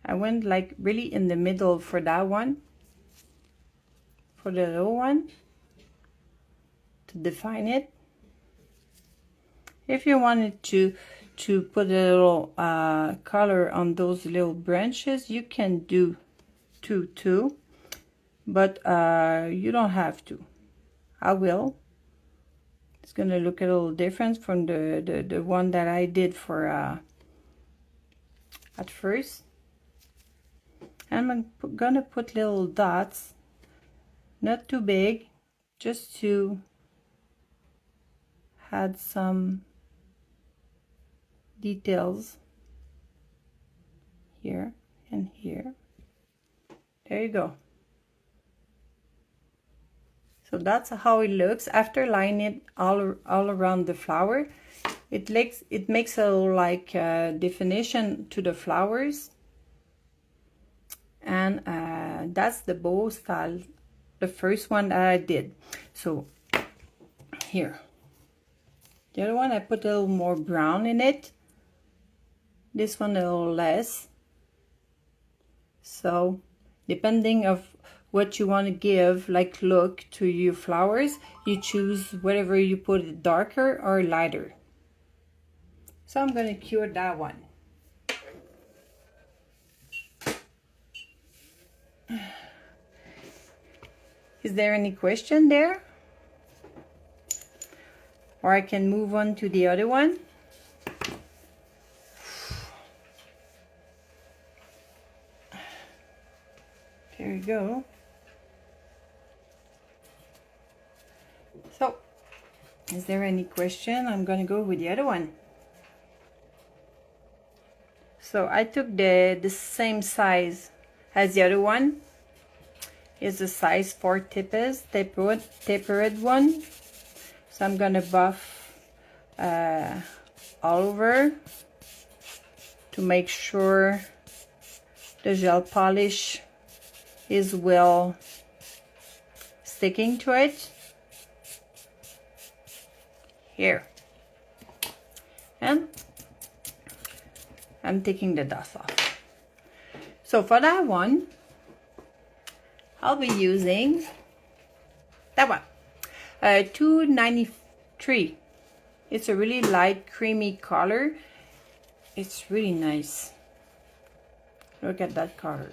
I went like really in the middle for that one, for the little one, to define it. If you wanted to put a little color on those little branches, you can do too, but you don't have to. I will. It's gonna look a little different from the one that I did for at first. And I'm gonna put little dots, not too big, just to add some details here and here. There you go. So that's how it looks after lining it all around the flower. It makes a little like definition to the flowers, and that's the bow style, the first one that I did. So here, the other one I put a little more brown in it. This one a little less. So depending of what you want to give like look to your flowers, you choose whatever you put it darker or lighter. So I'm going to cure that one. Is there any question there? Or I can move on to the other one. There you go. So, is there any question? I'm going to go with the other one. So I took the same size as the other one. It's a size 4 tapered one. So I'm going to buff all over to make sure the gel polish is well sticking to it. Here. And I'm taking the dust off. So for that one, I'll be using that one, 293. It's a really light creamy color. It's really nice. Look at that color.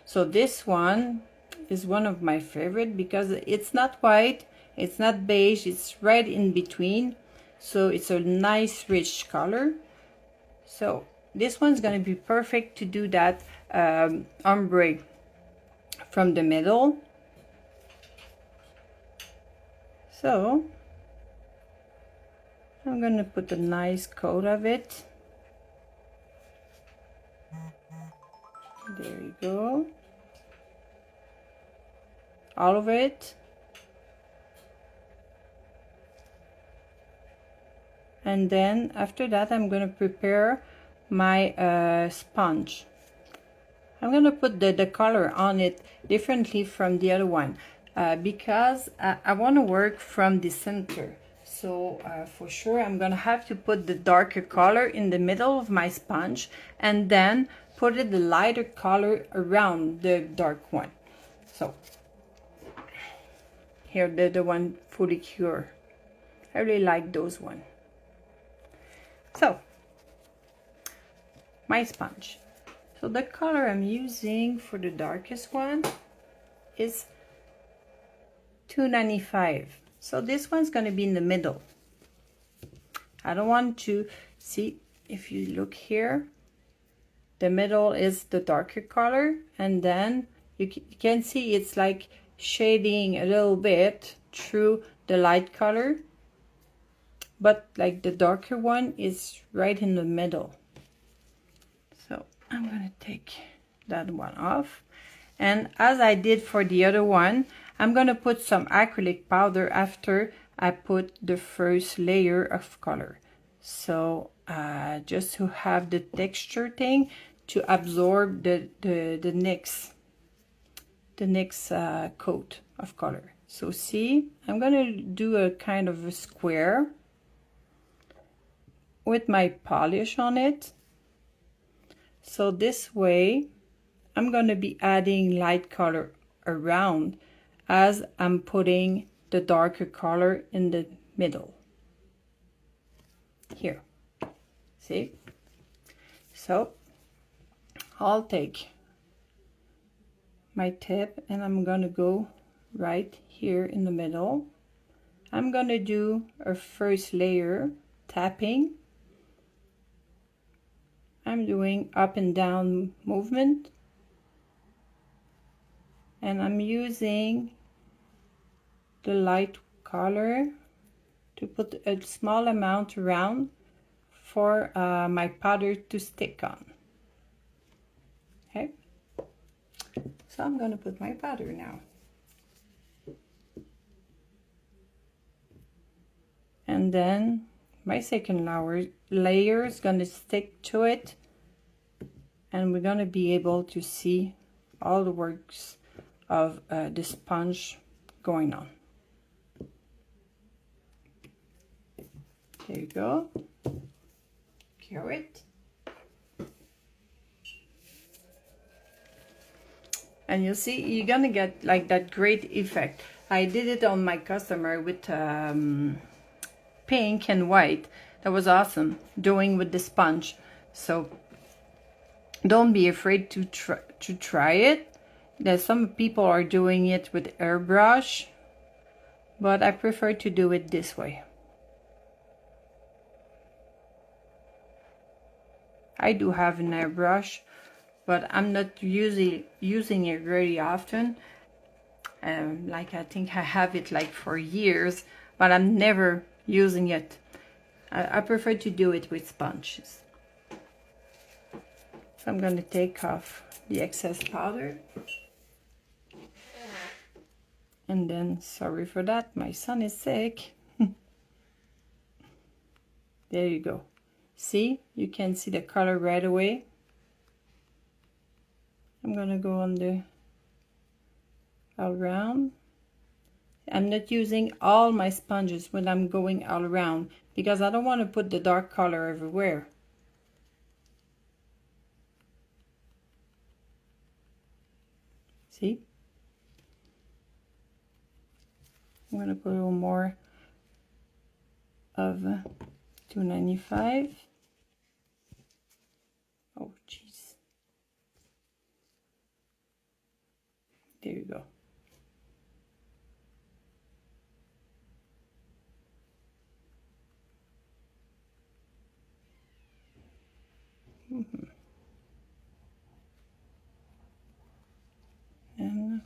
So this one is one of my favorite because it's not white, it's not beige, it's right in between. So it's a nice rich color. So this one's going to be perfect to do that ombre from the middle. So I'm going to put a nice coat of it. There you go. All of it. And then after that I'm going to prepare my sponge. I'm going to put the color on it differently from the other one because I want to work from the center. So for sure I'm going to have to put the darker color in the middle of my sponge and then put it the lighter color around the dark one. So here the one fully cure. I really like those one. So my sponge. So the color I'm using for the darkest one is 295. So this one's going to be in the middle. I don't want to see, if you look here, the middle is the darker color, and then you can see it's like shading a little bit through the light color, but like the darker one is right in the middle. So I'm going to take that one off, and as I did for the other one, I'm going to put some acrylic powder after I put the first layer of color. So just to have the texture thing to absorb the next coat of color. So see, I'm going to do a kind of a square with my polish on it. So this way I'm going to be adding light color around as I'm putting the darker color in the middle here. See? So I'll take my tip and I'm going to go right here in the middle. I'm going to do a first layer tapping. I'm doing up and down movement, and I'm using the light color to put a small amount around for my powder to stick on. Okay, so I'm going to put my powder now. And then my second layer is going to stick to it, and we're going to be able to see all the works of the sponge going on. There you go. Cure it. And you'll see you're gonna get like that great effect. I did it on my customer with pink and white. That was awesome doing with the sponge. So don't be afraid to try it. There's some people are doing it with airbrush, but I prefer to do it this way. I do have an airbrush, but I'm not using it very often. Like I think I have it like for years, but I'm never using it. I prefer to do it with sponges. So I'm going to take off the excess powder. And then, sorry for that, my son is sick. There you go. See, you can see the color right away. I'm going to go on the all around. I'm not using all my sponges when I'm going all around because I don't want to put the dark color everywhere. See? I'm going to put a little more of 295. Oh, jeez. There you go. And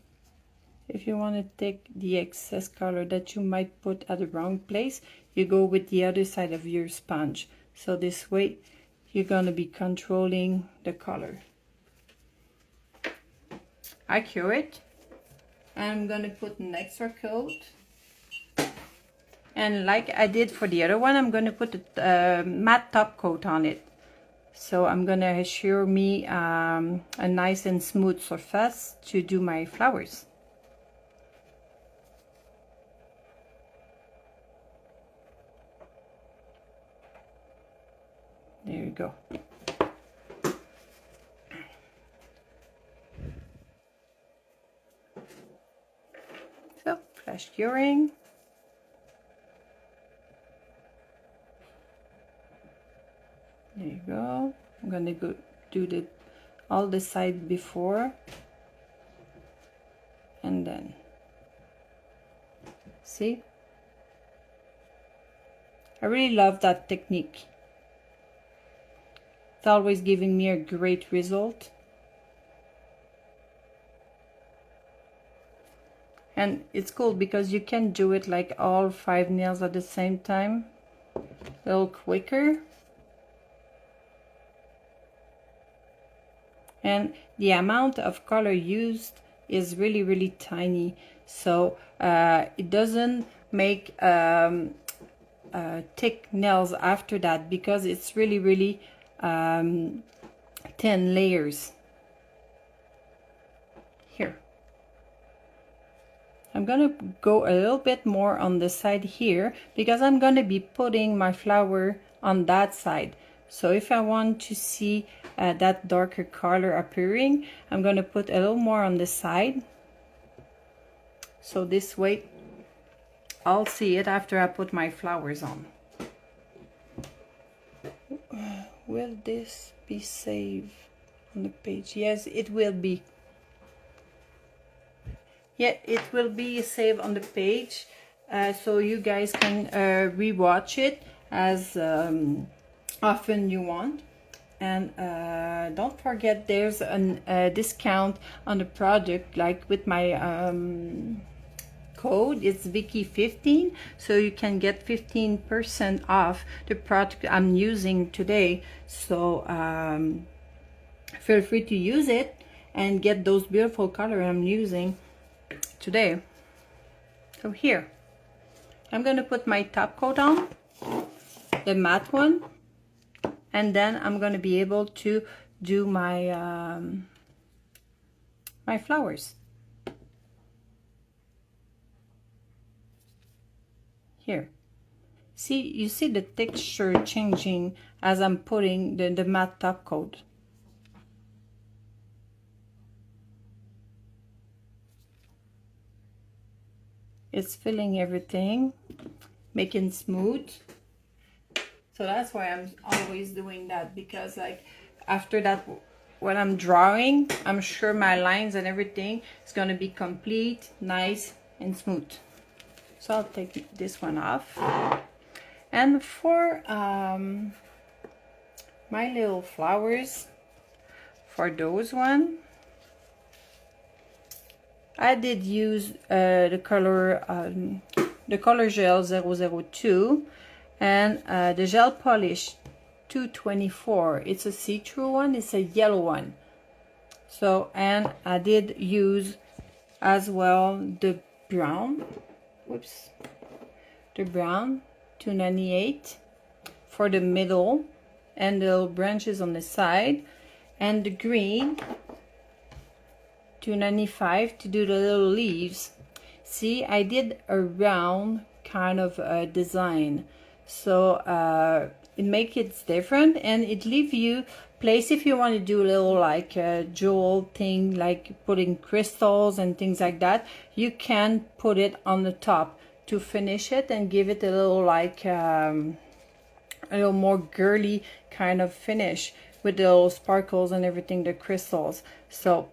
if you want to take the excess color that you might put at the wrong place, you go with the other side of your sponge. So this way you're going to be controlling the color. I cure it. I'm going to put an extra coat. And like I did for the other one, I'm going to put a matte top coat on it. So I'm going to assure me a nice and smooth surface to do my flowers. There you go. So, flash curing. There you go. I'm gonna go do all the side before, and then see. I really love that technique. It's always giving me a great result. And it's cool because you can do it like all 5 nails at the same time, a little quicker. And the amount of color used is really, really tiny. So it doesn't make thick nails after that, because it's really, really thin layers. Here. I'm gonna go a little bit more on the side here, because I'm gonna be putting my flower on that side. So if I want to see that darker color appearing, I'm gonna put a little more on the side. So this way I'll see it after I put my flowers on. Will this be saved on the page? Yes, it will be. Yeah, it will be saved on the page, so you guys can rewatch it as often you want. And don't forget, there's a discount on the product, like with my code, it's Vickie 15, so you can get 15% off the product I'm using today. So feel free to use it and get those beautiful colors I'm using today. So here, I'm gonna put my top coat on, the matte one, and then I'm gonna be able to do my my flowers. Here, see, you see the texture changing as I'm putting the matte top coat. It's filling everything, making smooth. So that's why I'm always doing that, because like after that, when I'm drawing, I'm sure my lines and everything is gonna be complete, nice and smooth. So I'll take this one off. And for my little flowers, for those one, I did use the color gel 002 and the gel polish 224. It's a see-through one, it's a yellow one. So, and I did use as well the brown, whoops, the brown 298 for the middle and the little branches on the side, and the green 295 to do the little leaves. See, I did a round kind of design, so it makes it different, and it leaves you place if you want to do a little like jewel thing, like putting crystals and things like that. You can put it on the top to finish it and give it a little like a little more girly kind of finish with the little sparkles and everything, the crystals. So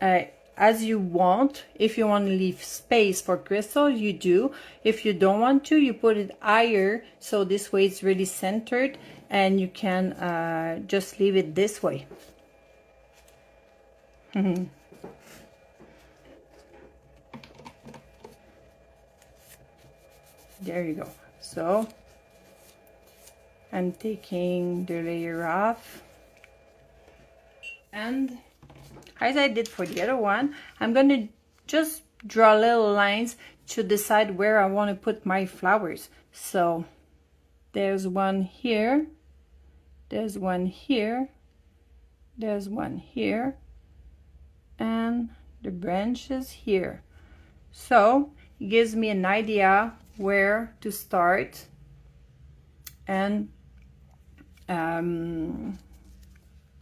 as you want, if you want to leave space for crystals, you do. If you don't want to, you put it higher, so this way it's really centered and you can just leave it this way. There you go. So I'm taking the layer off, and as I did for the other one, I'm going to just draw little lines to decide where I want to put my flowers. So there's one here, there's one here, there's one here, and the branches here. So it gives me an idea where to start and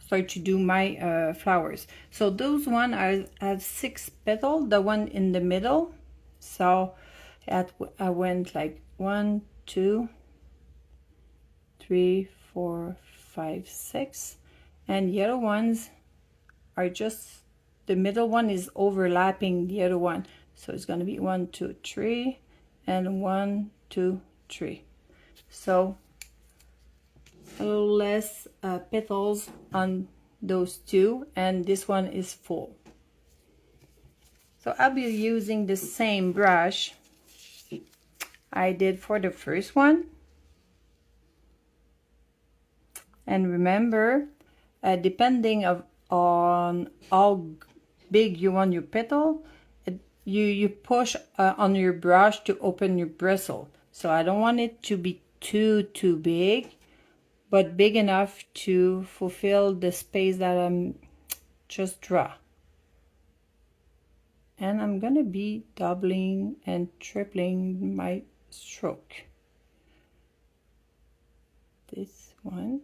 start to do my flowers. So those one I have 6 petals, the one in the middle. So I went like 1, 2, 3, 4, 5, 6, and the other ones are just, the middle one is overlapping the other one. So it's going to be 1, 2, 3, and 1, 2, 3. So a little less petals on those two, and this one is full. So I'll be using the same brush I did for the first one. And remember, depending on how big you want your petal, you push on your brush to open your bristle. So I don't want it to be too big, but big enough to fulfill the space that I'm just draw. And I'm gonna be doubling and tripling my stroke. This one.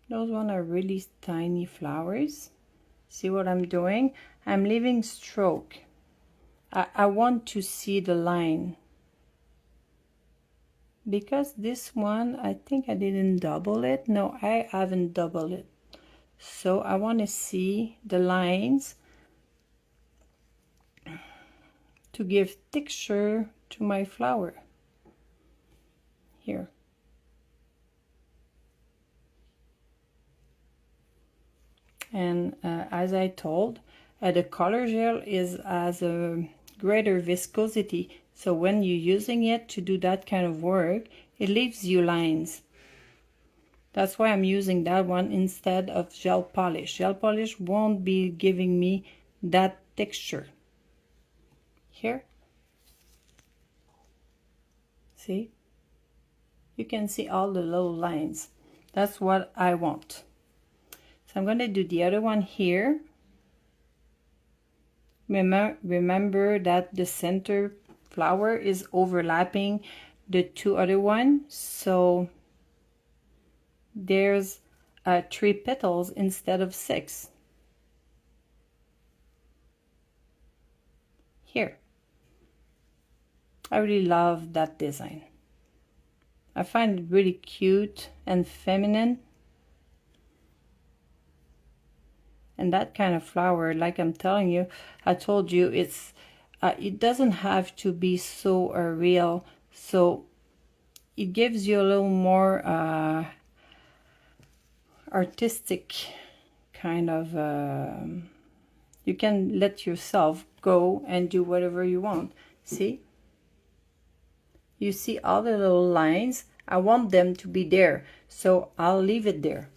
Those one are really tiny flowers. See what I'm doing? I'm leaving stroke. I want to see the line. Because this one, I think I didn't double it. No, I haven't doubled it. So I want to see the lines to give texture to my flower. Here. And as I told, the color gel has a greater viscosity. So when you're using it to do that kind of work, it leaves you lines. That's why I'm using that one instead of gel polish. Gel polish won't be giving me that texture. Here. See? You can see all the little lines. That's what I want. So I'm going to do the other one here. Remember that the center flower is overlapping the two other ones. So there's 3 petals instead of 6. Here. I really love that design. I find it really cute and feminine. And that kind of flower, like I'm telling you, I told you, it's it doesn't have to be so real. So it gives you a little more artistic kind of, you can let yourself go and do whatever you want. See? You see all the little lines? I want them to be there, so I'll leave it there.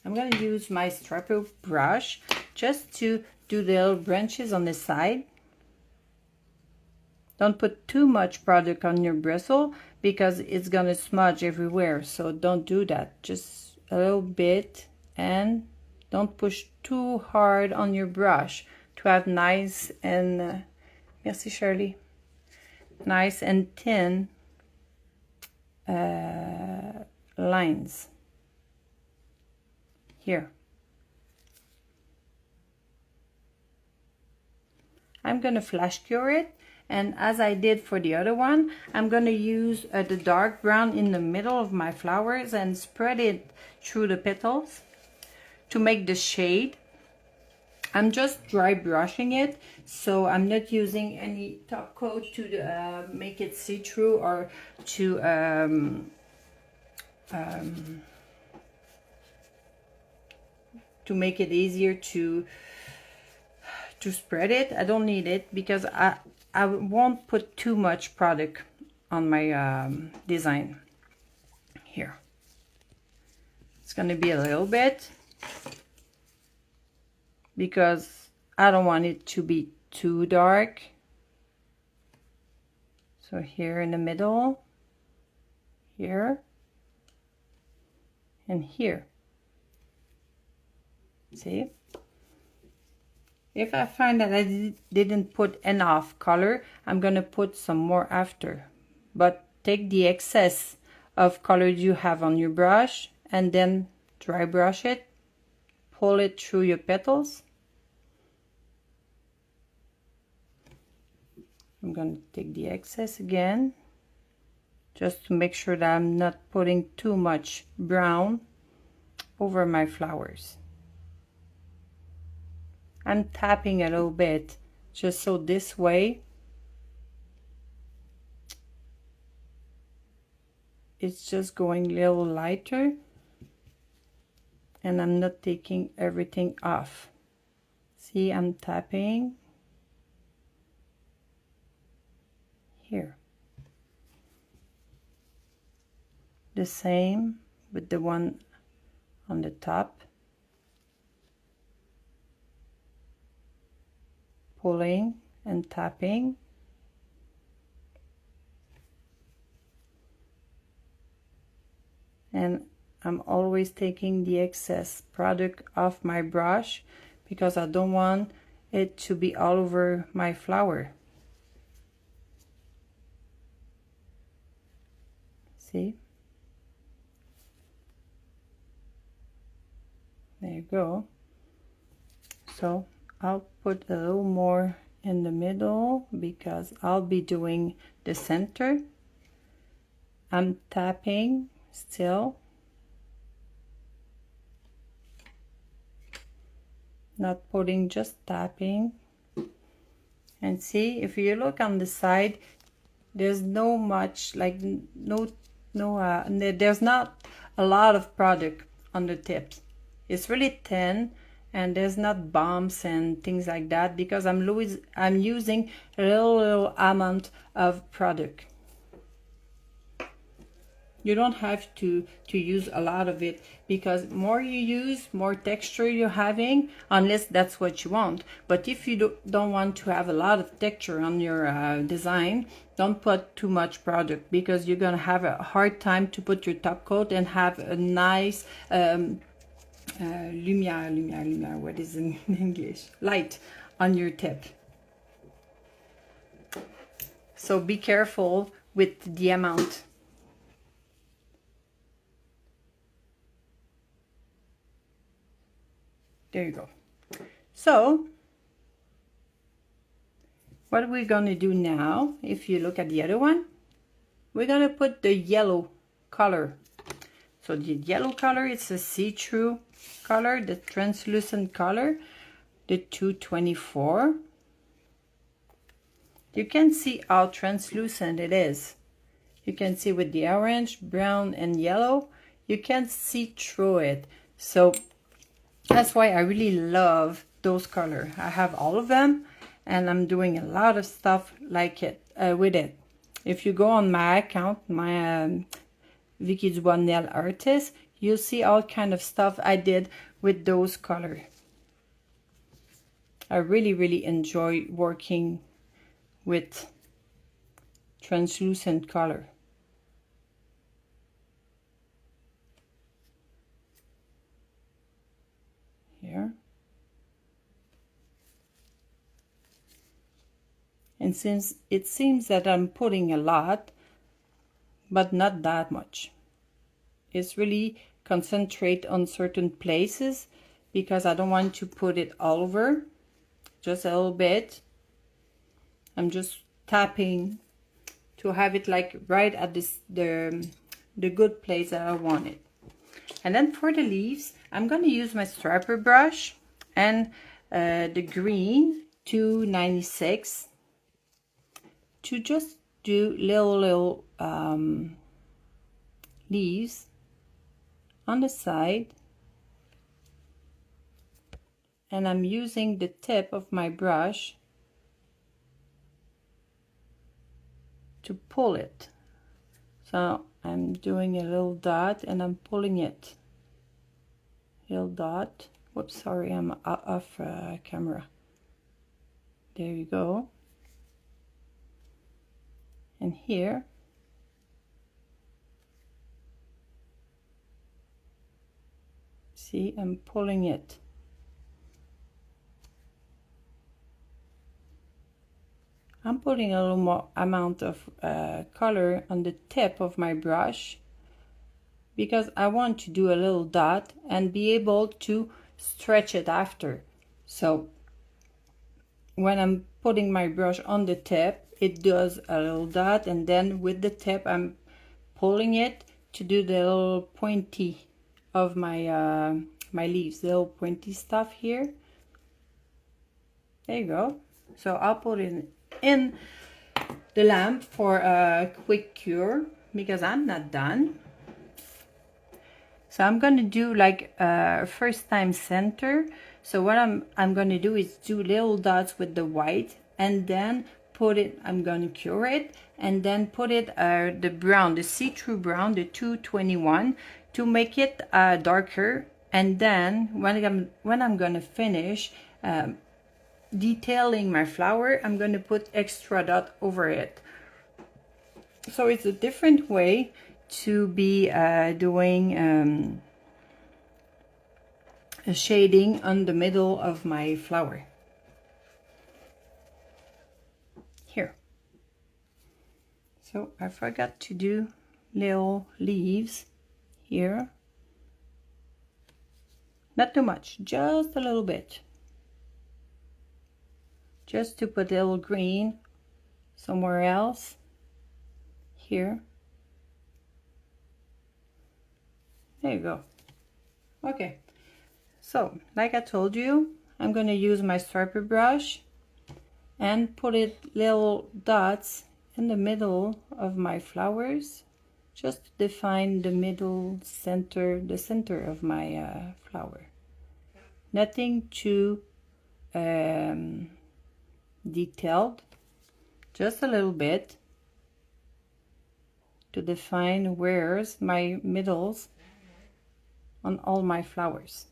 I'm going to use my striper brush just to do the little branches on the side. Don't put too much product on your bristle because it's going to smudge everywhere. So don't do that. Just a little bit, and don't push too hard on your brush to have nice and, merci Shirley, nice and thin lines. Here. I'm going to flash cure it, and as I did for the other one, I'm going to use the dark brown in the middle of my flowers and spread it through the petals to make the shade. I'm just dry brushing it, so I'm not using any top coat to make it see-through or to make it easier to spread it. I don't need it because I won't put too much product on my design here. It's going to be a little bit because I don't want it to be too dark. So here in the middle, here, and here. See? If I find that I didn't put enough color, I'm going to put some more after. But take the excess of color you have on your brush and then dry brush it. Pull it through your petals. I'm going to take the excess again, just to make sure that I'm not putting too much brown over my flowers. I'm tapping a little bit, just so this way it's just going a little lighter and I'm not taking everything off. See, I'm tapping here. The same with the one on the top. Pulling and tapping. And I'm always taking the excess product off my brush because I don't want it to be all over my flower. See? There you go. So I'll put a little more in the middle because I'll be doing the center. I'm tapping still, not putting, just tapping. And see, if you look on the side, there's no much, like there's not a lot of product on the tips. It's really thin and there's not bumps and things like that because I'm using a little amount of product. You don't have to use a lot of it because more you use, more texture you're having, unless that's what you want. But if you don't want to have a lot of texture on your design, don't put too much product because you're gonna have a hard time to put your top coat and have a nice lumiere, what is in English? Light on your tip. So be careful with the amount. There you go. So what we're going to do now, if you look at the other one, we're going to put the yellow color. So the yellow color, it's a see-through color, the translucent color, the 224. You can see how translucent it is. You can see with the orange, brown, and yellow, you can see through it. So that's why I really love those colors. I have all of them and I'm doing a lot of stuff like it with it. If you go on my account, my Vickie Dubois Nail Artist, you'll see all kind of stuff I did with those colors. I really enjoy working with translucent color. Here. And since it seems that I'm putting a lot, but not that much. It's really concentrate on certain places because I don't want to put it all over, just a little bit. I'm just tapping to have it like right at the good place that I want it. And then for the leaves, I'm going to use my striper brush and the green 296 to just do little leaves on the side, and I'm using the tip of my brush to pull it. So I'm doing a little dot and I'm pulling it. Little dot. Whoops, sorry, I'm off camera. There you go. And here, see, I'm pulling it. I'm putting a little more amount of color on the tip of my brush because I want to do a little dot and be able to stretch it after. So when I'm putting my brush on the tip, it does a little dot, and then with the tip I'm pulling it to do the little pointy of my my leaves, the little pointy stuff here. There you go. So I'll put it in the lamp for a quick cure because I'm not done. So I'm gonna do like a first time center. So what I'm gonna do is do little dots with the white, and then put it, I'm gonna cure it, and then put it the brown, the see-through brown, the 221, to make it darker. And then when I'm gonna finish detailing my flower, I'm going to put extra dot over it. So it's a different way to be doing a shading on the middle of my flower. Here. So I forgot to do little leaves here. Not too much, just a little bit. Just to put a little green somewhere else here. There you go. Okay, so like I told you, I'm going to use my striper brush and put it little dots in the middle of my flowers, just to define the middle center, the center of my flower. Nothing too detailed, just a little bit to define where's my middles on all my flowers.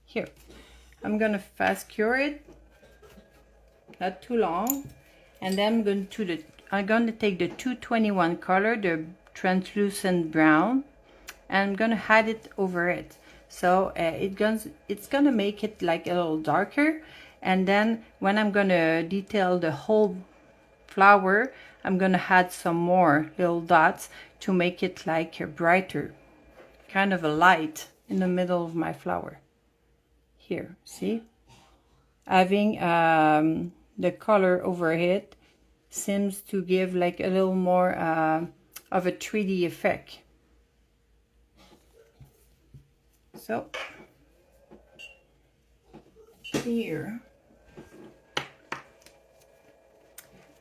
Here, I'm gonna fast cure it, not too long, and then I'm gonna take the 221 color, the translucent brown, and I'm gonna add it over it. So it's gonna make it like a little darker. And then when I'm gonna detail the whole flower, I'm gonna add some more little dots to make it like a brighter, kind of a light in the middle of my flower. Here, see? Having the color over it seems to give like a little more of a 3D effect. So here,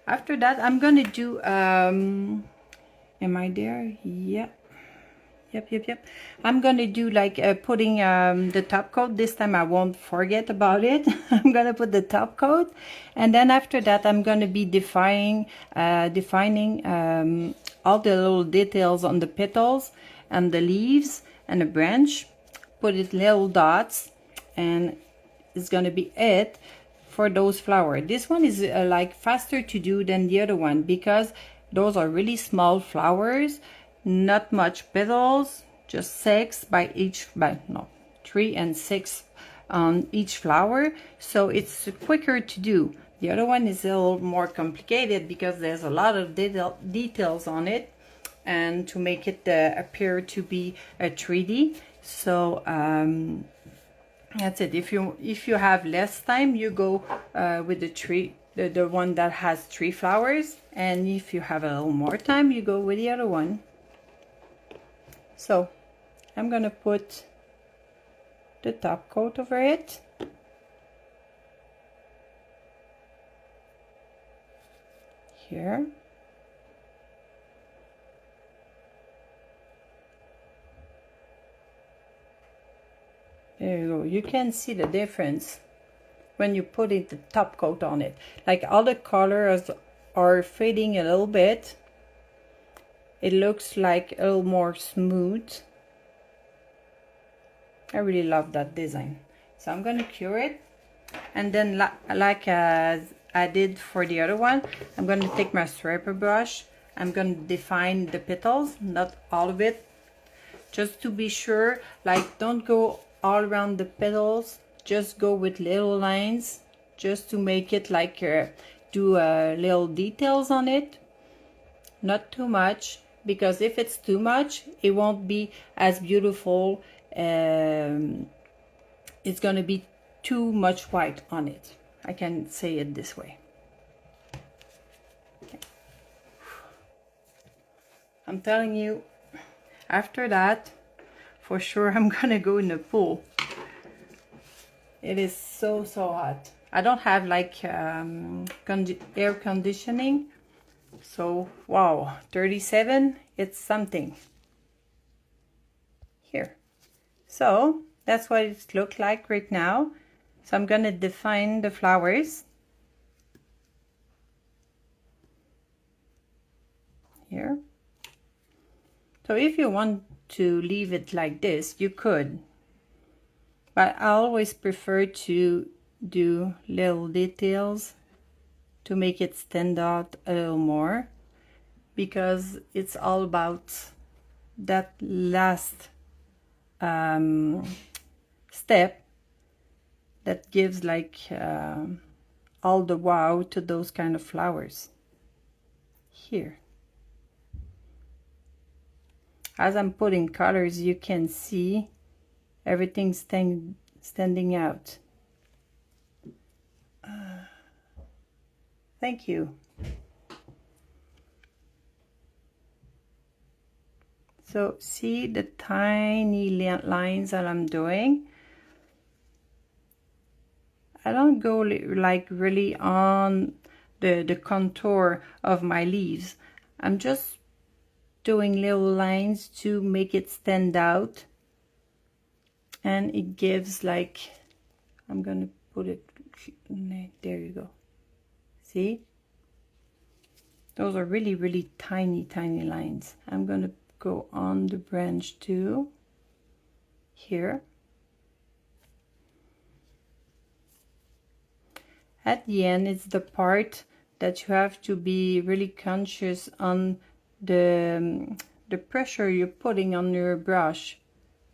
after that I'm gonna do am I there? Yep. I'm gonna do like putting the top coat. This time I won't forget about it. I'm gonna put the top coat, and then after that I'm gonna be defining all the little details on the petals and the leaves and the branch. Put it little dots, and it's gonna be it for those flowers. This one is like faster to do than the other one because those are really small flowers, not much petals, just 3 and 6 on each flower, so it's quicker to do. The other one is a little more complicated because there's a lot of details on it, and to make it appear to be a 3D. So that's it. If you have less time, you go with the one that has 3 flowers, and if you have a little more time, you go with the other one. So I'm gonna put the top coat over it, here. There you go. You can see the difference when you put it the top coat on it. Like all the colors are fading a little bit. It looks like a little more smooth. I really love that design. So I'm gonna cure it, and then like I did for the other one, I'm gonna take my striper brush. I'm gonna define the petals, not all of it, just to be sure. Like, don't go all around the petals, just go with little lines, just to make it like do little details on it, not too much, because if it's too much, it won't be as beautiful. It's gonna be too much white on it. I can say it this way. Okay. I'm telling you, after that, for sure I'm gonna go in the pool. It is so hot. I don't have like air conditioning, so wow, 37, it's something. Here. So that's what it looks like right now. So I'm gonna define the flowers here. So if you want to leave it like this, you could, but I always prefer to do little details to make it stand out a little more, because it's all about that last step that gives like all the wow to those kind of flowers. Here, as I'm putting colors, you can see everything standing out. Thank you. So see the tiny lines that I'm doing. I don't go like really on the contour of my leaves. I'm just doing little lines to make it stand out, and it gives like, I'm gonna put it there, you go. See, those are really tiny lines. I'm gonna go on the branch too, here. At the end, it's the part that you have to be really conscious on the pressure you're putting on your brush,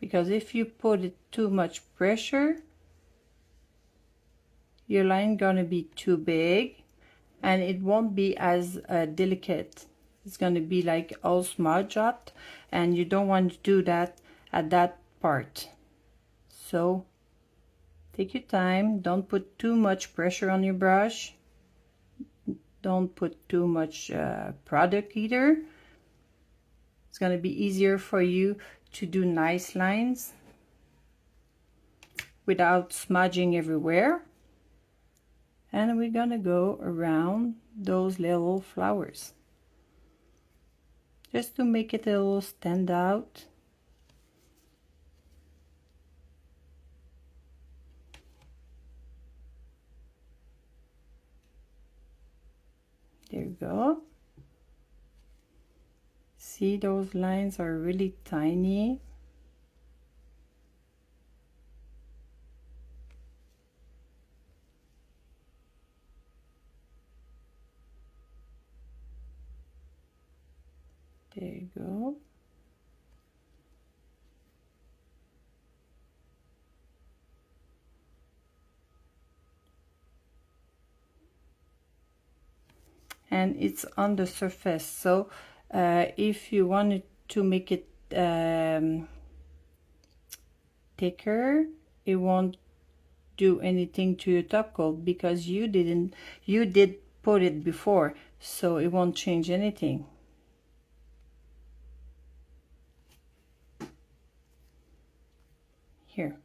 because if you put it too much pressure, your line gonna be too big and it won't be as delicate. It's gonna be like all smudged up, and you don't want to do that at that part. So take your time, don't put too much pressure on your brush, don't put too much product either. It's gonna be easier for you to do nice lines without smudging everywhere. And we're gonna go around those little flowers just to make it a little stand out. There you go. See, those lines are really tiny. There you go. And it's on the surface, so if you wanted to make it thicker, it won't do anything to your top coat, because you did put it before, so it won't change anything. Here.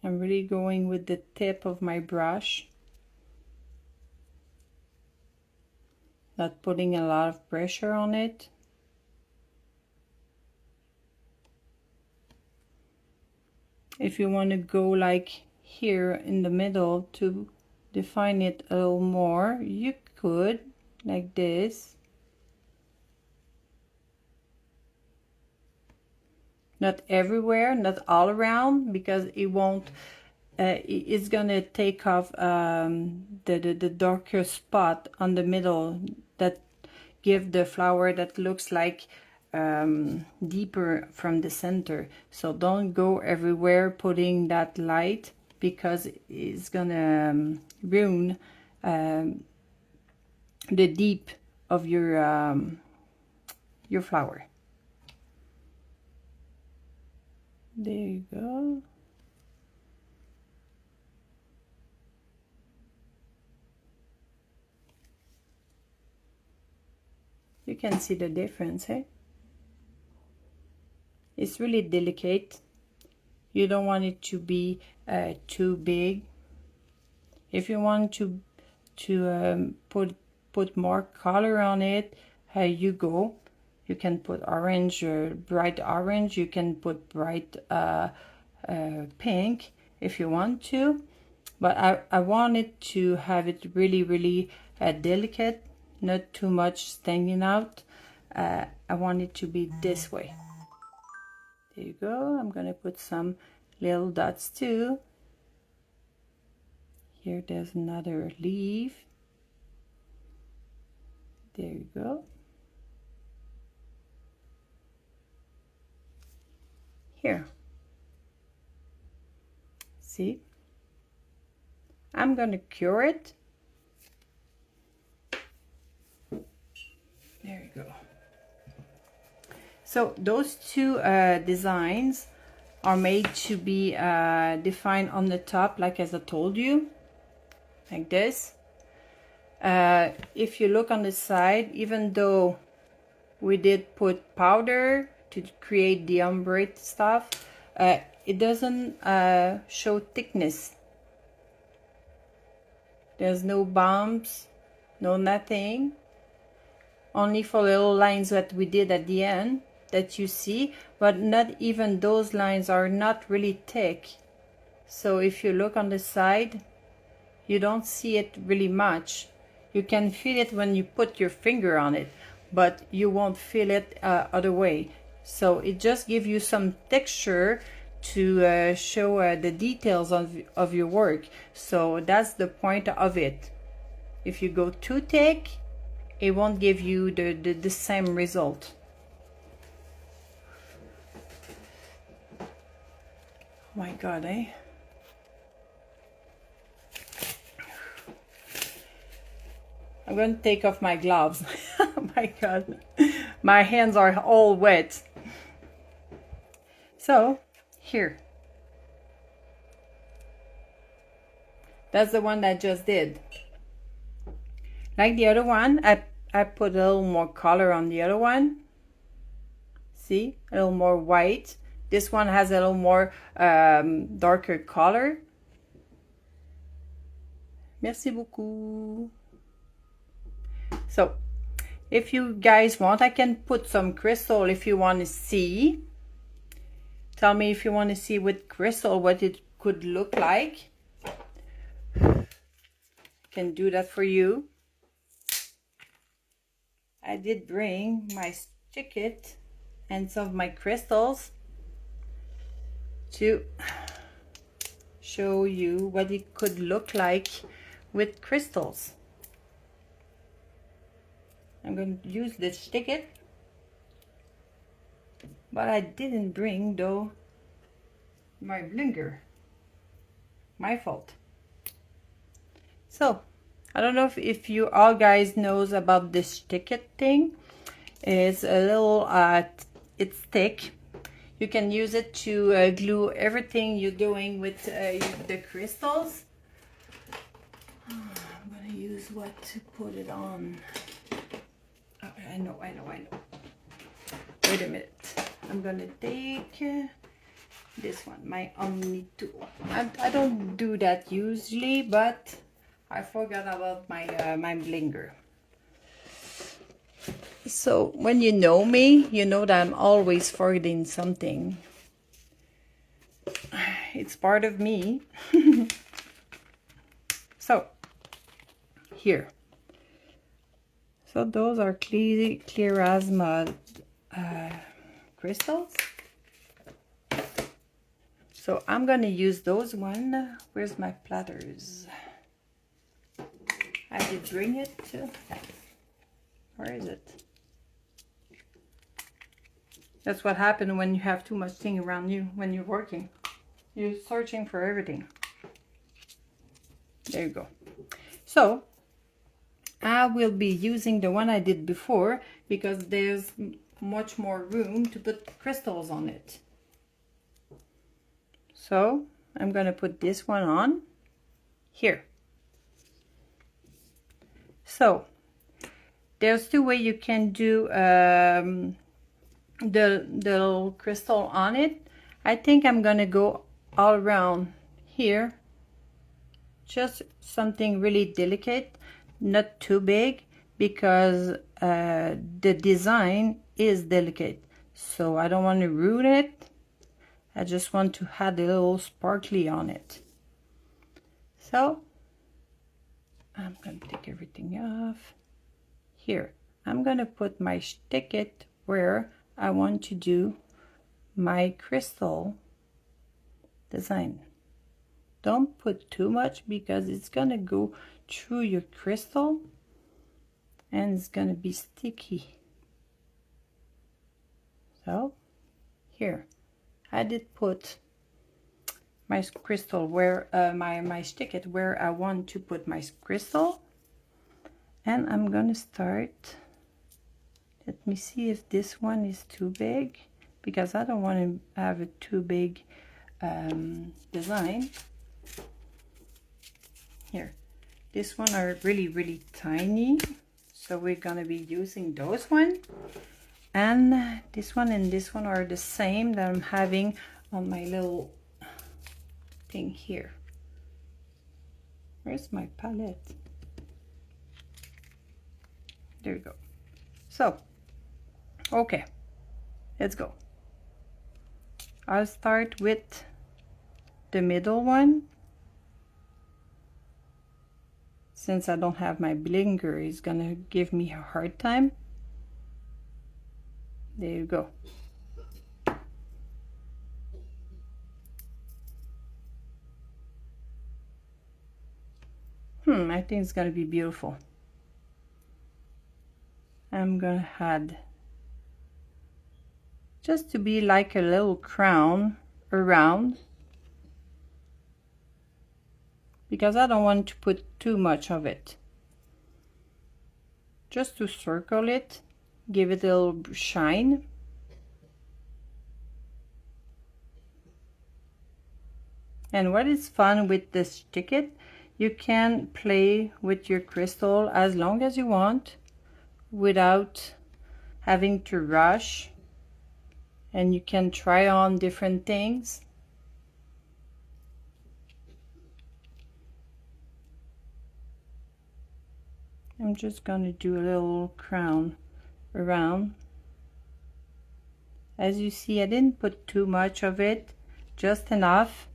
I'm really going with the tip of my brush, not putting a lot of pressure on it. If you want to go like here in the middle to define it a little more, you could, like this. Not everywhere, not all around, because it won't, it's gonna take off the darker spot on the middle that give the flower that looks like deeper from the center. So don't go everywhere putting that light, because it's gonna ruin the deep of your flower. There you go. You can see the difference, eh? It's really delicate. You don't want it to be too big. If you want to put more color on it, you go. You can put orange or bright orange. You can put bright pink if you want to. But I wanted to have it really delicate, not too much standing out. I want it to be this way. There you go. I'm gonna put some little dots too. Here there's another leaf. There you go. Here. See? I'm gonna cure it. There you go. So those two designs are made to be defined on the top, like as I told you, like this. If you look on the side, even though we did put powder to create the ombre stuff, it doesn't show thickness. There's no bumps, no nothing. Only for little lines that we did at the end that you see, but not even those lines are not really thick. So if you look on the side, you don't see it really much. You can feel it when you put your finger on it, but you won't feel it other way. So it just gives you some texture to show the details of your work. So that's the point of it. If you go too thick, it won't give you the same result. Oh my God, eh? I'm going to take off my gloves. Oh my God, my hands are all wet. So here, that's the one that I just did. Like the other one, I put a little more color on the other one. See, a little more white. This one has a little more darker color. Merci beaucoup. So if you guys want, I can put some crystal if you want to see. Tell me if you want to see with crystal what it could look like. I can do that for you. I did bring my Schtick and some of my crystals to show you what it could look like with crystals. I'm going to use the Schtick, but I didn't bring though my blinger. My fault. So I don't know if you all guys knows about this Schtick thing. It's a little it's thick. You can use it to glue everything you're doing with the crystals. I'm gonna use what to put it on. Oh, I know. Wait a minute. I'm gonna take this one, my Omni tool. I don't do that usually, but I forgot about my my blinger. So when you know me, you know that I'm always forgetting something. It's part of me. So here. So those are clear as mud crystals. So I'm gonna use those one. Where's my platters? I did bring it too. Where is it? That's what happened when you have too much thing around you when you're working. You're searching for everything. There you go. So I will be using the one I did before because there's much more room to put crystals on it. So I'm gonna put this one on here. So there's two ways you can do the little crystal on it. I think I'm gonna go all around here, just something really delicate, not too big, because the design is delicate, so I don't want to ruin it. I just want to add a little sparkly on it. So I'm gonna take everything off. Here I'm gonna put my Schtick where I want to do my crystal design. Don't put too much because it's gonna go through your crystal and it's gonna be sticky. So here I did put my crystal where my Schtick where I want to put my crystal, and I'm gonna start. Let me see if this one is too big, because I don't want to have a too big design. Here, this one are really tiny, so we're gonna be using those one, and this one and this one are the same that I'm having on my little thing here. Where's my palette? There you go. So okay, let's go. I'll start with the middle one. Since I don't have my blinger, it's gonna give me a hard time. There you go. I think it's gonna be beautiful. I'm gonna add, just to be like a little crown around, because I don't want to put too much of it. Just to circle it, give it a little shine. And what is fun with this Schtick, you can play with your crystal as long as you want without having to rush, and you can try on different things. I'm just gonna do a little crown around. As you see, I didn't put too much of it, just enough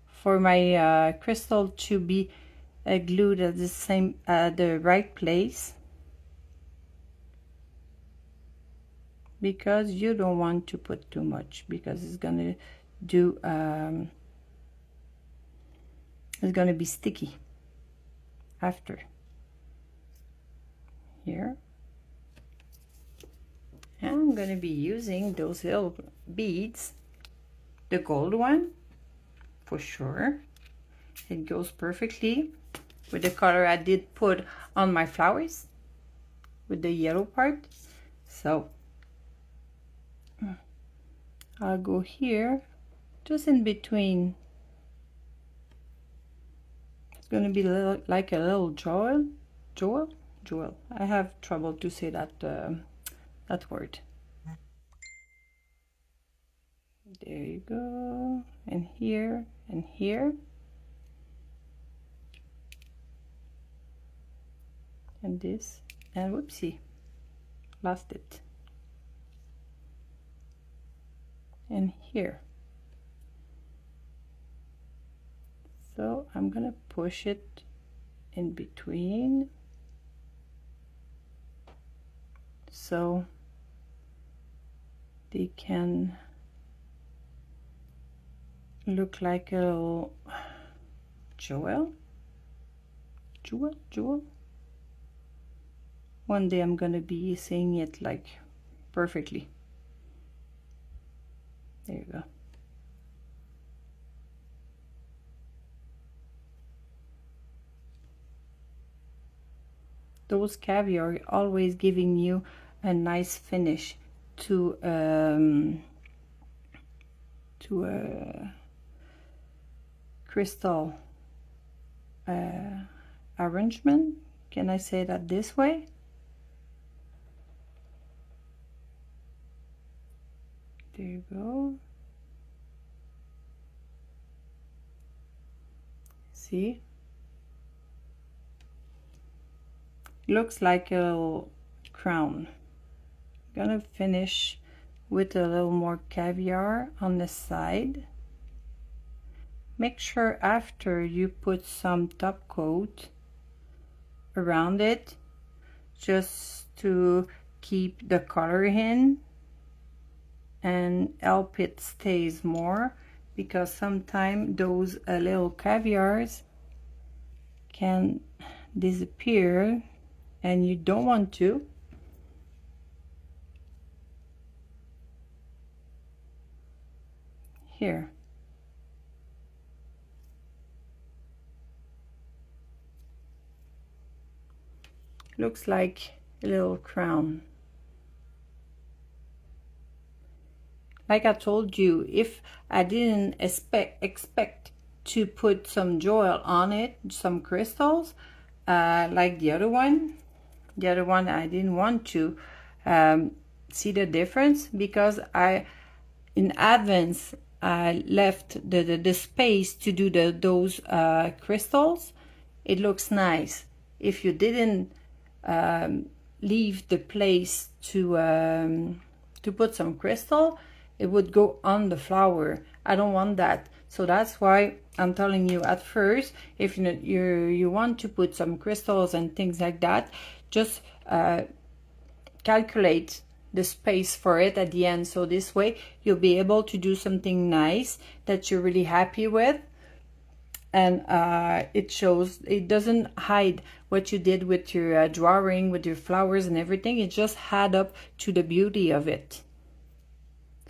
for my crystal to be glued at the right place, because you don't want to put too much, because it's gonna do it's gonna be sticky after. Here, and I'm gonna be using those little beads, the gold one for sure. It goes perfectly with the color I did put on my flowers with the yellow part. So I'll go here, just in between. It's gonna be like a little jewel. I have trouble to say that that word. There you go, and here and here, and this, and whoopsie, lost it, and here. So I'm gonna push it in between, so they can look like a little jewel. One day I'm gonna be saying it like perfectly. There you go. Those caviar are always giving you a nice finish to crystal arrangement. Can I say that this way? There you go. See? Looks like a little crown. Gonna finish with a little more caviar on the side. Make sure after you put some top coat around it, just to keep the color in and help it stays more, because sometimes those little caviars can disappear and you don't want to. Here. Looks like a little crown. Like I told you, if I didn't expect to put some jewel on it, some crystals, like the other one I didn't want to see the difference, because in advance I left the space to do those crystals. It looks nice. If you didn't leave the place to put some crystal, it would go on the flower. I don't want that. So that's why I'm telling you at first, if you want to put some crystals and things like that, just calculate the space for it at the end. So this way you'll be able to do something nice that you're really happy with. And it shows, it doesn't hide what you did with your drawing, with your flowers and everything. It just add up to the beauty of it.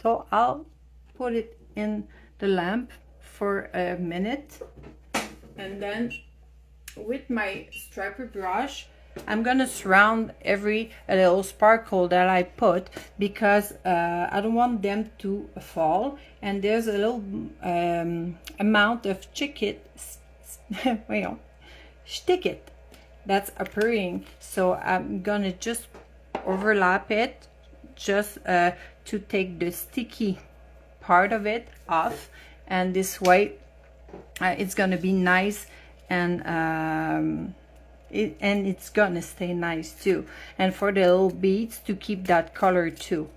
So I'll put it in the lamp for a minute, and then with my striper brush I'm gonna surround every little sparkle that I put, because I don't want them to fall. And there's a little amount of Schtick that's appearing, so I'm gonna just overlap it, just to take the sticky part of it off, and this way it's gonna be nice, and it's gonna stay nice too. And for the little beads, to keep that color too.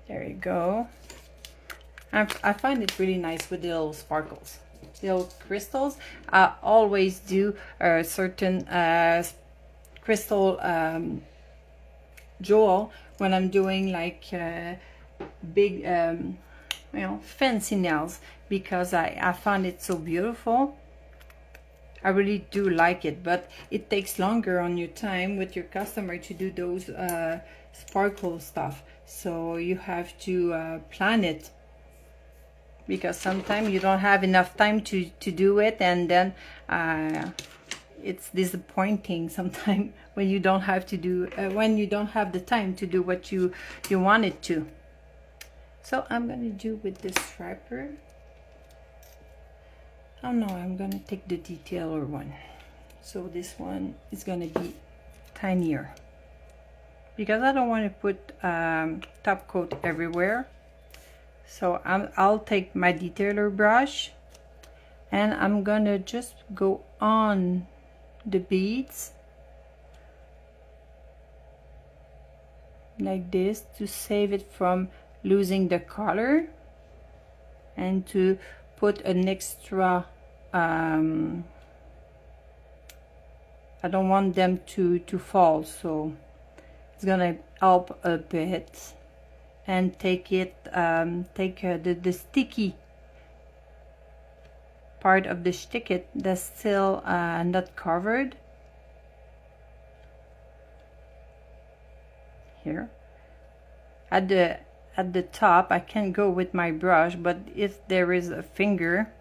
There you go. I find it really nice with the little sparkles, the little crystals. I always do a certain crystal jewel when I'm doing like big you know, fancy nails, because I found it so beautiful. I really do like it, but it takes longer on your time with your customer to do those sparkle stuff. So you have to plan it, because sometimes you don't have enough time to do it, and then it's disappointing sometimes when you don't have to do when you don't have the time to do what you wanted to. So I'm gonna do with this striper. Oh no, I'm gonna take the detailer one. So this one is gonna be tinier, because I don't want to put top coat everywhere. So I'll take my detailer brush and I'm gonna just go on the beads like this to save it from losing the color and to put an extra I don't want them to fall, so it's gonna help a bit. And take it the sticky part of the Schtick that's still not covered here at the top. I can go with my brush, but if there is a finger,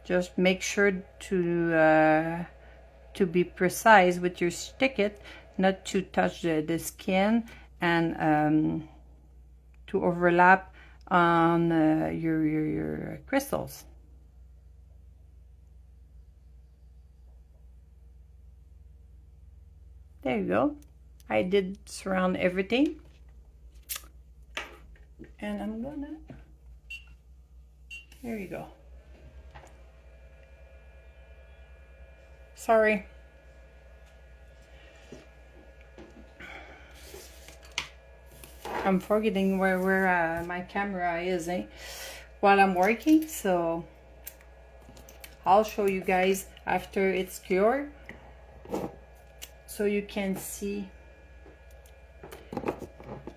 just make sure to be precise with your Schtick, not to touch the skin and to overlap on your crystals. There you go. I did surround everything. And I'm gonna, there you go. Sorry. I'm forgetting where my camera is while I'm working, so I'll show you guys after it's cured so you can see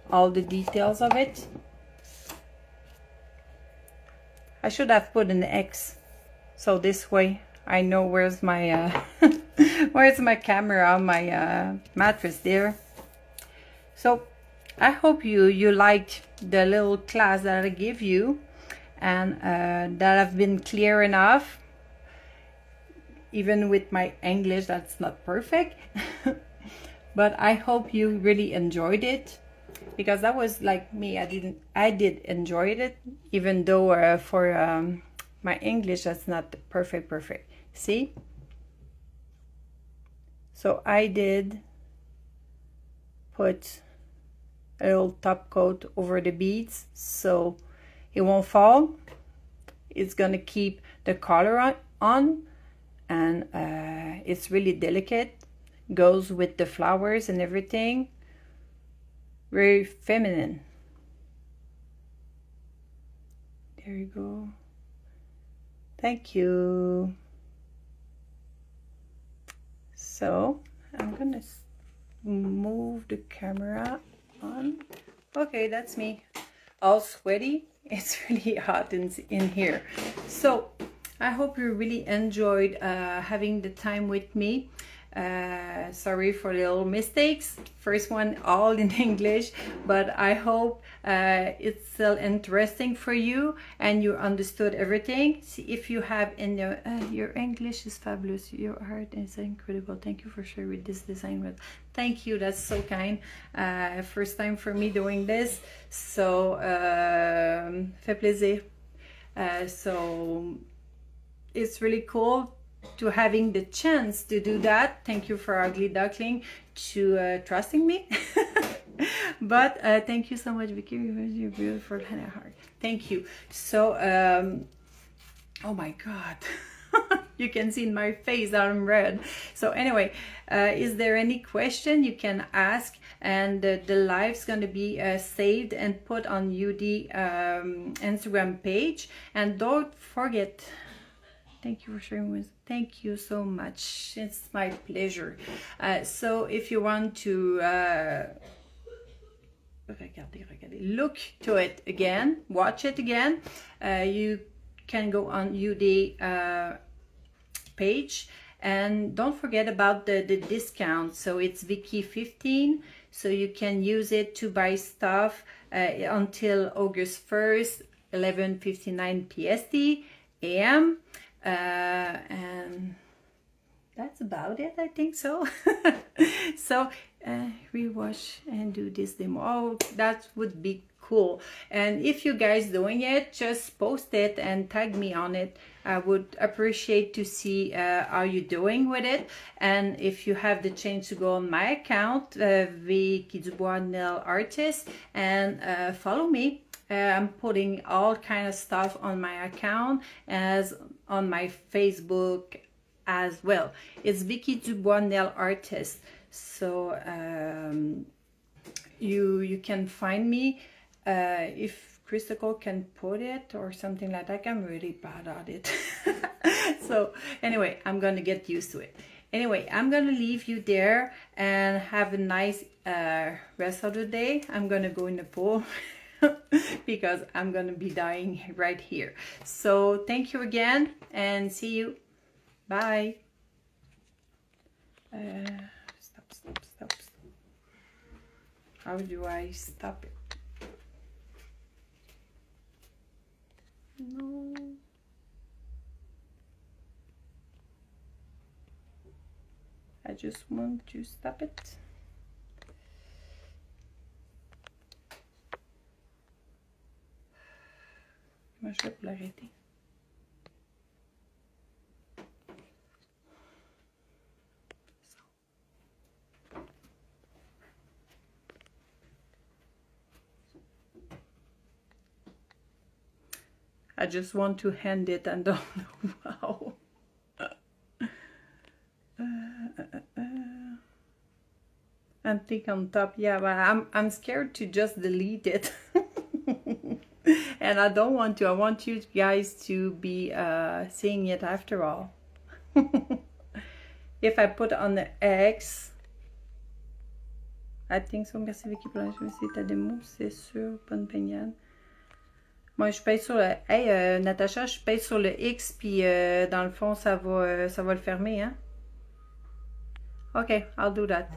all the details of it. I should have put an X, so this way I know where's my where's my camera on my mattress there. So I hope you liked the little class that I give you, and that I've been clear enough, even with my English that's not perfect. But I hope you really enjoyed it, because that was like me. I did enjoy it, even though for my English that's not perfect. See? So I did put a little top coat over the beads so it won't fall. It's gonna keep the color on, and it's really delicate, goes with the flowers and everything, very feminine. There you go. Thank you. So I'm gonna move the camera on. Okay, that's me, all sweaty. It's really hot in here. So I hope you really enjoyed having the time with me. Sorry for little mistakes. First one all in English, but I hope it's still interesting for you and you understood everything. See if you have in your English is fabulous. Your art is incredible. Thank you for sharing this design with. Thank you. That's so kind. First time for me doing this, so fait plaisir. So it's really cool to having the chance to do that. Thank you for Ugly Duckling to trusting me. But thank you so much, Vickie. You're beautiful heart. Thank you. So oh my god. You can see in my face that I'm red. So anyway, is there any question you can ask, and the live's going to be saved and put on UD Instagram page. And don't forget, thank you for sharing with. Thank you so much. It's my pleasure. So if you want to look to it again, watch it again, you can go on UD page, and don't forget about the discount. So it's Vickie 15, so you can use it to buy stuff until August 1st, 11:59 PST AM. And that's about it, I think so. So rewash and do this demo. Oh, that would be cool. And if you guys doing it, just post it and tag me on it. I would appreciate to see how you're doing with it. And if you have the chance to go on my account, Vickie Dubois Nail Artist, and follow me. I'm putting all kind of stuff on my account as on my Facebook as well. It's Vickie Dubois Nail Artist. So you can find me if Crystal can put it or something like that. I'm really bad at it. So anyway, I'm gonna get used to it. Anyway, I'm gonna leave you there and have a nice rest of the day. I'm gonna go in the pool because I'm gonna be dying right here. So thank you again and see you. Bye. Stop. How do I stop it? No. I just want to stop it. Moi, je vais pour l'arrêter. I just want to hand it and don't know how. I think on top, yeah, but I'm scared to just delete it. And I don't want to. I want you guys to be seeing it after all. If I put on the X, I think so. Merci Vickie pour la si t'as des mots, c'est sûr, pas une peignade. Moi, je pèse sur le... Hey, Natacha, je pèse sur le X, puis dans le fond, ça va le fermer, hein? Okay, I'll do that.